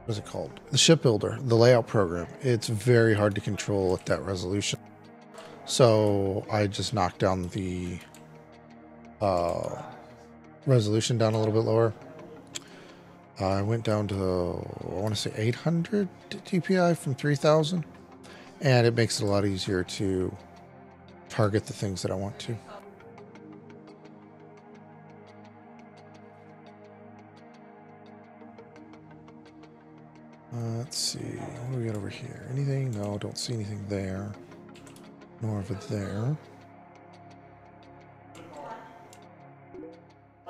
what is it called? The shipbuilder, the layout program. It's very hard to control at that resolution. So I just knocked down the resolution down a little bit lower. I went down to, I want to say 800 DPI from 3000, and it makes it a lot easier to target the things that I want to. Let's see, what do we got over here? Anything? No, don't see anything there. Nor over there.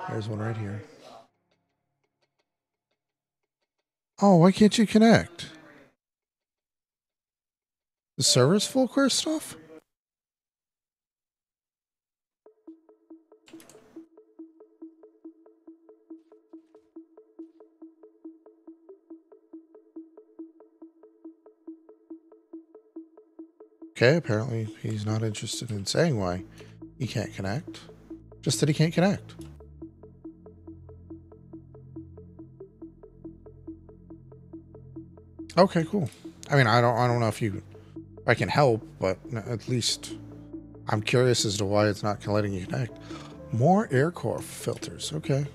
There's one right here. Oh, why can't you connect? The server's full queer stuff? Okay, apparently he's not interested in saying why he can't connect. Just that he can't connect. Okay, cool. I mean, I don't know if I can help, but at least I'm curious as to why it's not letting you connect. More air core filters. Okay.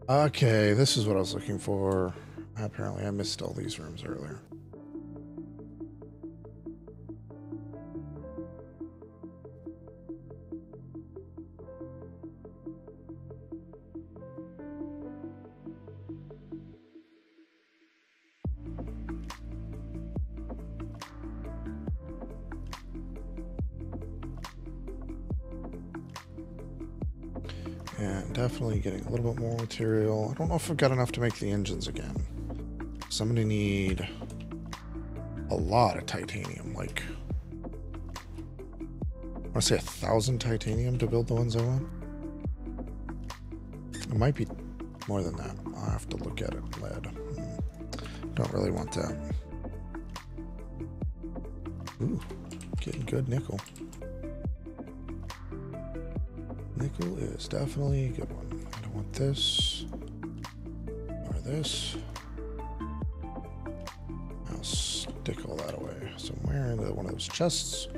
Okay, this is what I was looking for. Apparently, I missed all these rooms earlier. And definitely getting a little bit more material. I don't know if I've got enough to make the engines again. So I'm gonna need a lot of titanium, like I want to say 1,000 titanium to build the ones I want. It might be more than that. I'll have to look at it. Lead. Don't really want that. Ooh, getting good nickel. Nickel is definitely a good one. I don't want this or this. I'll stick all that away somewhere into one of those chests.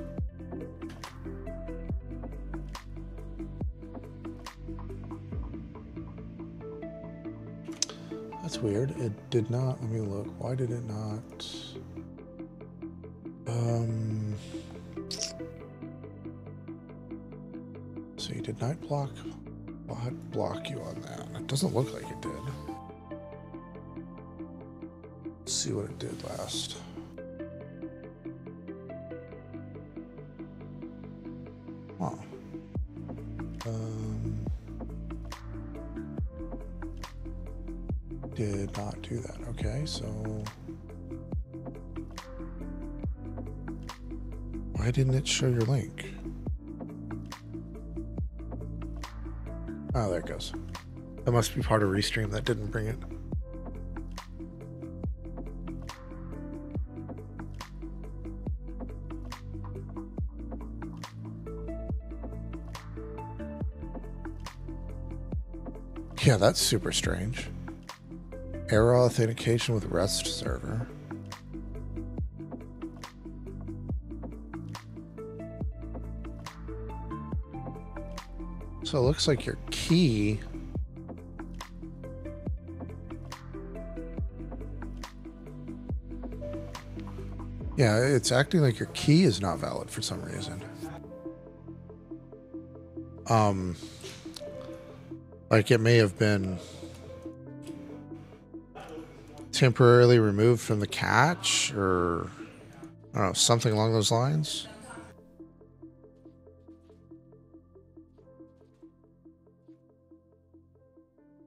That's weird. It did not. Let me look. Why did it not? So you did not block you on that. It doesn't look like it did. Let's see what it did last. Huh. Did not do that. Okay, so why didn't it show your link? Oh, there it goes. That must be part of Restream that didn't bring it. Yeah, that's super strange. Error authentication with REST server. So it looks like your key yeah, it's acting like your key is not valid for some reason. Like it may have been temporarily removed from the cache or I don't know, something along those lines.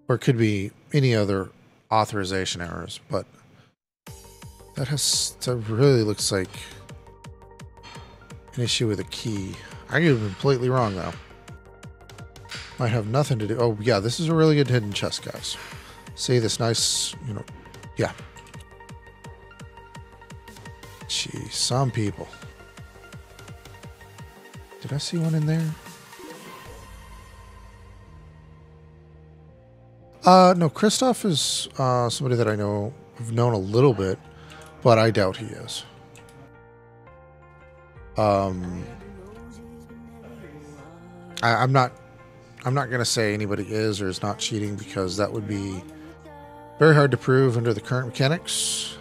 Or it could be any other authorization errors, but that really looks like an issue with a key. I could be completely wrong, though. Might have nothing to do. Oh, yeah, this is a really good hidden chest, guys. See this nice, yeah. Gee, some people. Did I see one in there? No, Christoph is somebody that I've known a little bit, but I doubt he is. I'm not going to say anybody is or is not cheating because that would be very hard to prove under the current mechanics.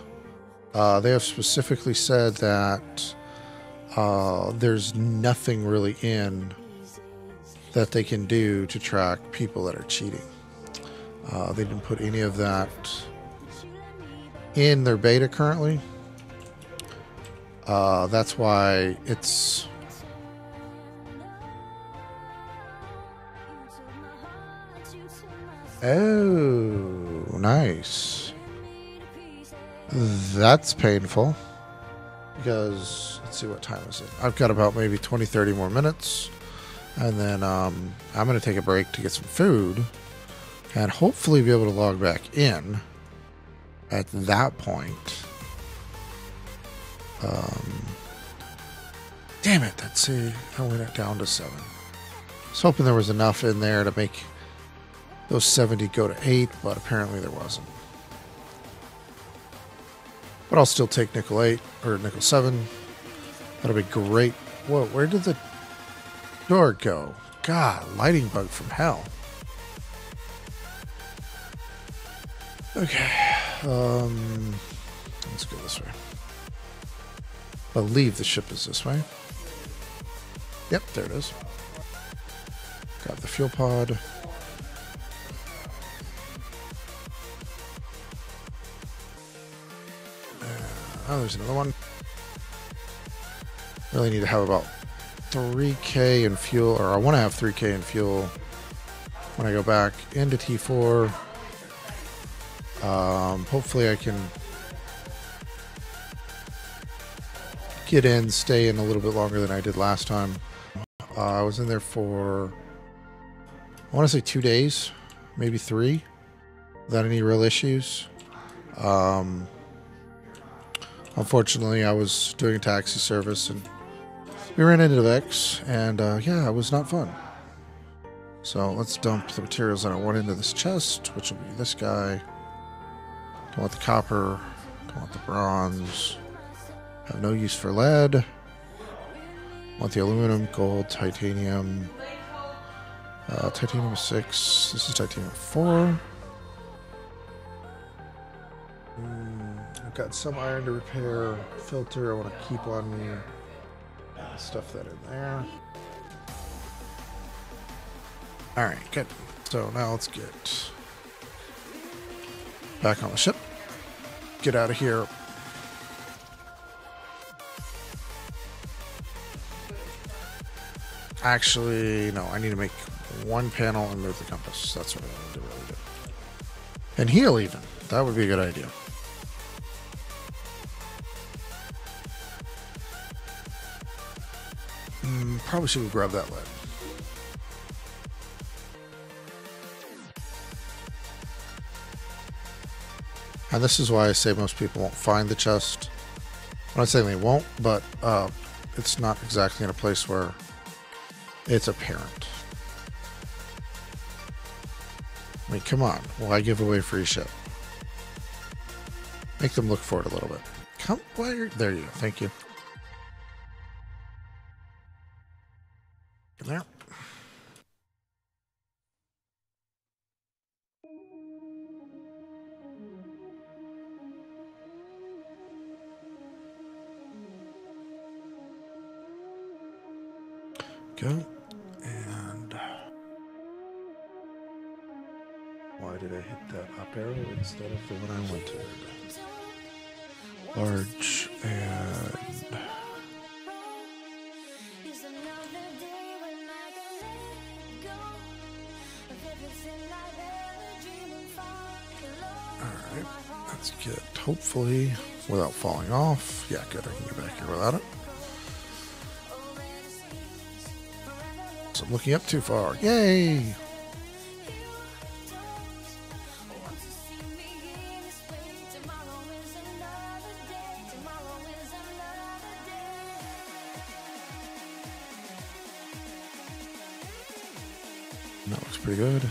They have specifically said that there's nothing really in that they can do to track people that are cheating. They didn't put any of that in their beta currently. That's why it's... Oh, nice. That's painful. Because, let's see, what time is it? I've got about maybe 20, 30 more minutes. And then I'm going to take a break to get some food. And hopefully be able to log back in at that point. Damn it, let's see. I went down to 7. I was hoping there was enough in there to make those 70 go to 8, but apparently there wasn't. But I'll still take nickel 8 or nickel 7. That'll be great. Whoa, where did the door go? God, lighting bug from hell. Okay, let's go this way. I believe the ship is this way. Yep, there it is. Got the fuel pod. Oh, there's another one. Really need to have about 3K in fuel, or I want to have 3K in fuel when I go back into T4. Hopefully I can get in, stay in a little bit longer than I did last time. I was in there for, I want to say 2 days, maybe 3, without any real issues. Unfortunately, I was doing a taxi service and we ran into Vex, and yeah, it was not fun. So let's dump the materials that I want into this chest, which will be this guy. Don't want the copper, don't want the bronze. Have no use for lead. Want the aluminum, gold, titanium. Titanium 6. This is titanium 4. I've got some iron to repair. Filter I want to keep on me. Stuff that in there. Alright, good. So now let's get back on the ship. Get out of here. Actually, no, I need to make one panel and move the compass. That's what I want to really do. And heal even. That would be a good idea. Probably should have grabbed that lead. And this is why I say most people won't find the chest. I'm not saying they won't, but it's not exactly in a place where it's apparent. I mean, come on. Why give away free shit? Make them look for it a little bit. Come, there you go. Thank you. There. Go. And why did I hit that up arrow instead of the one I wanted? Large and alright, let's get, hopefully, without falling off. Yeah, good, I can get back here without it. Oops, I'm looking up too far. Yay! That looks pretty good.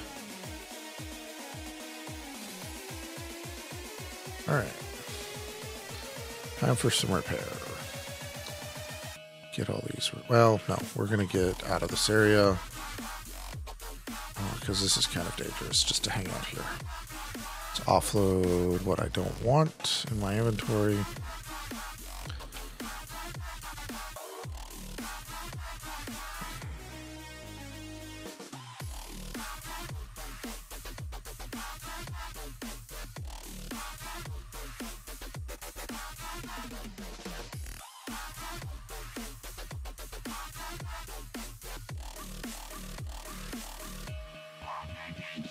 Alright. Time for some repair. Get all these. Well, no, we're going to get out of this area. Because this is kind of dangerous just to hang out here. Let's offload what I don't want in my inventory.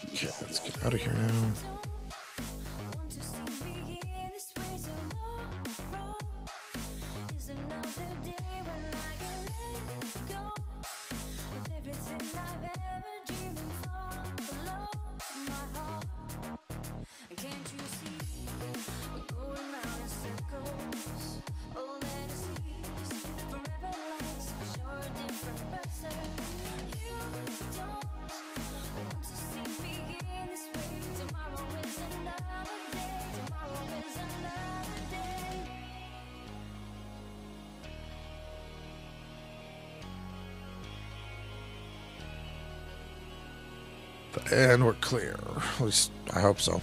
Okay, let's get out of here now. And we're clear. At least I hope so.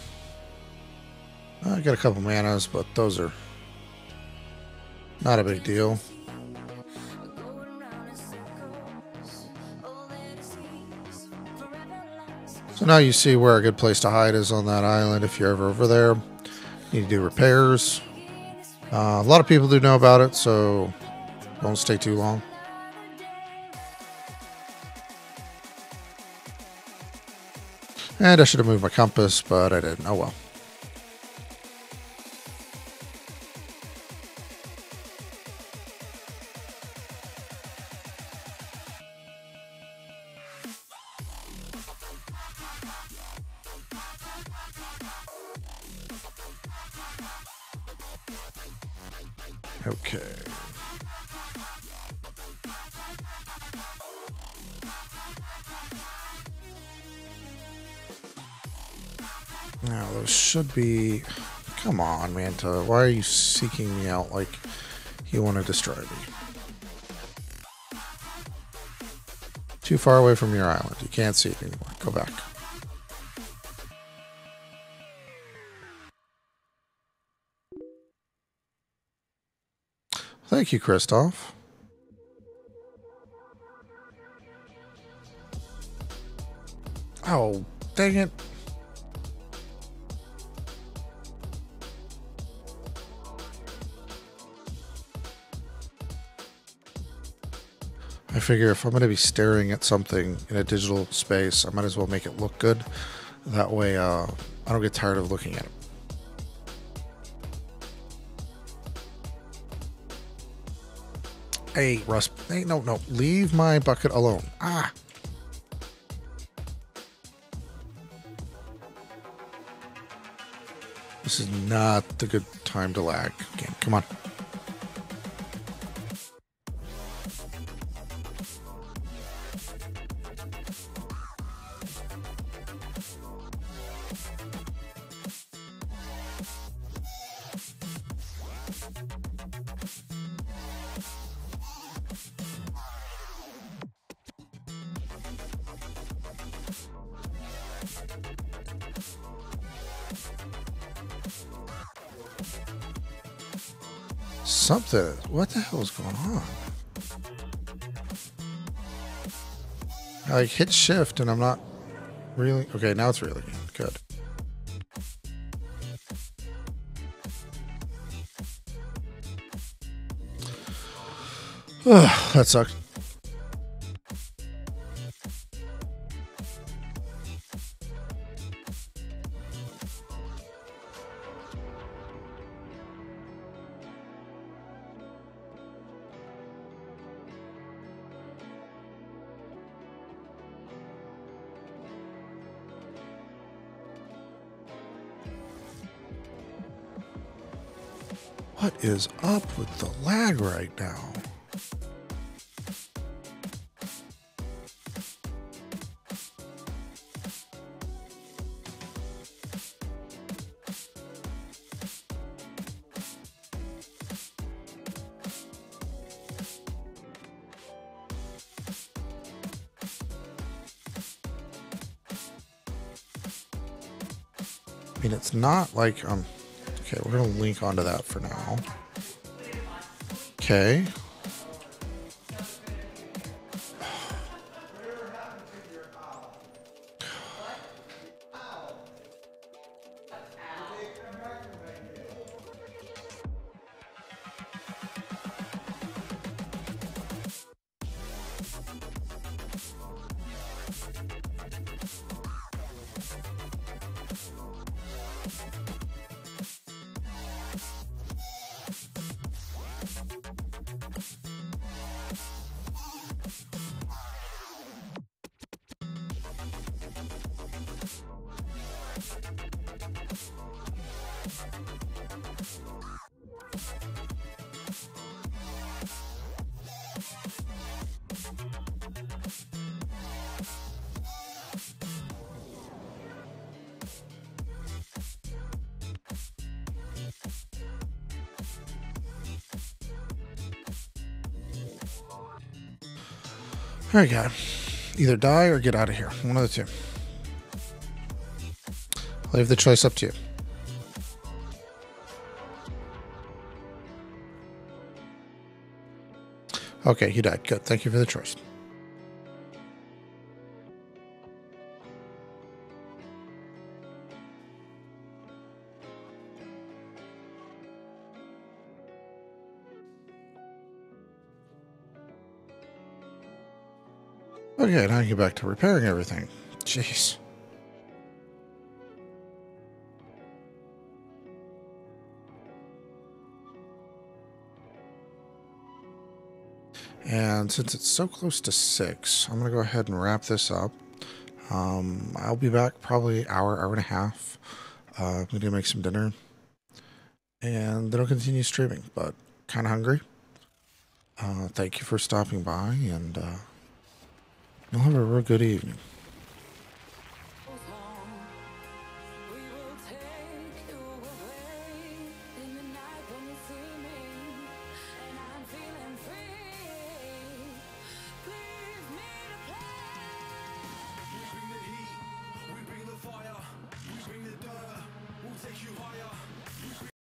I got a couple manas, but those are not a big deal. So now you see where a good place to hide is on that island if you're ever over there. Need to do repairs. A lot of people do know about it, so don't stay too long. And I should have moved my compass, but I didn't. Oh well. Okay. Now, those should be... Come on, Manta. Why are you seeking me out like you want to destroy me? Too far away from your island. You can't see it anymore. Go back. Thank you, Kristoff. Oh, dang it. I figure if I'm going to be staring at something in a digital space, I might as well make it look good. That way, I don't get tired of looking at it. Hey, Russ. Hey, no. Leave my bucket alone. Ah. This is not the good time to lag. Okay, come on. Something. What the hell is going on? I like hit shift and I'm not really... Okay, now it's really good. That sucks. What is up with the lag right now? I mean, it's not like okay, we're gonna link onto that for now. Okay. All right, guy. Either die or get out of here. One of the two. I'll leave the choice up to you. Okay, you died. Good. Thank you for the choice. Okay, now I get back to repairing everything. Jeez. And since it's so close to 6, I'm going to go ahead and wrap this up. I'll be back probably hour and a half. I'm going to make some dinner. And then I'll continue streaming, but kind of hungry. Thank you for stopping by, and you'll have a real good evening.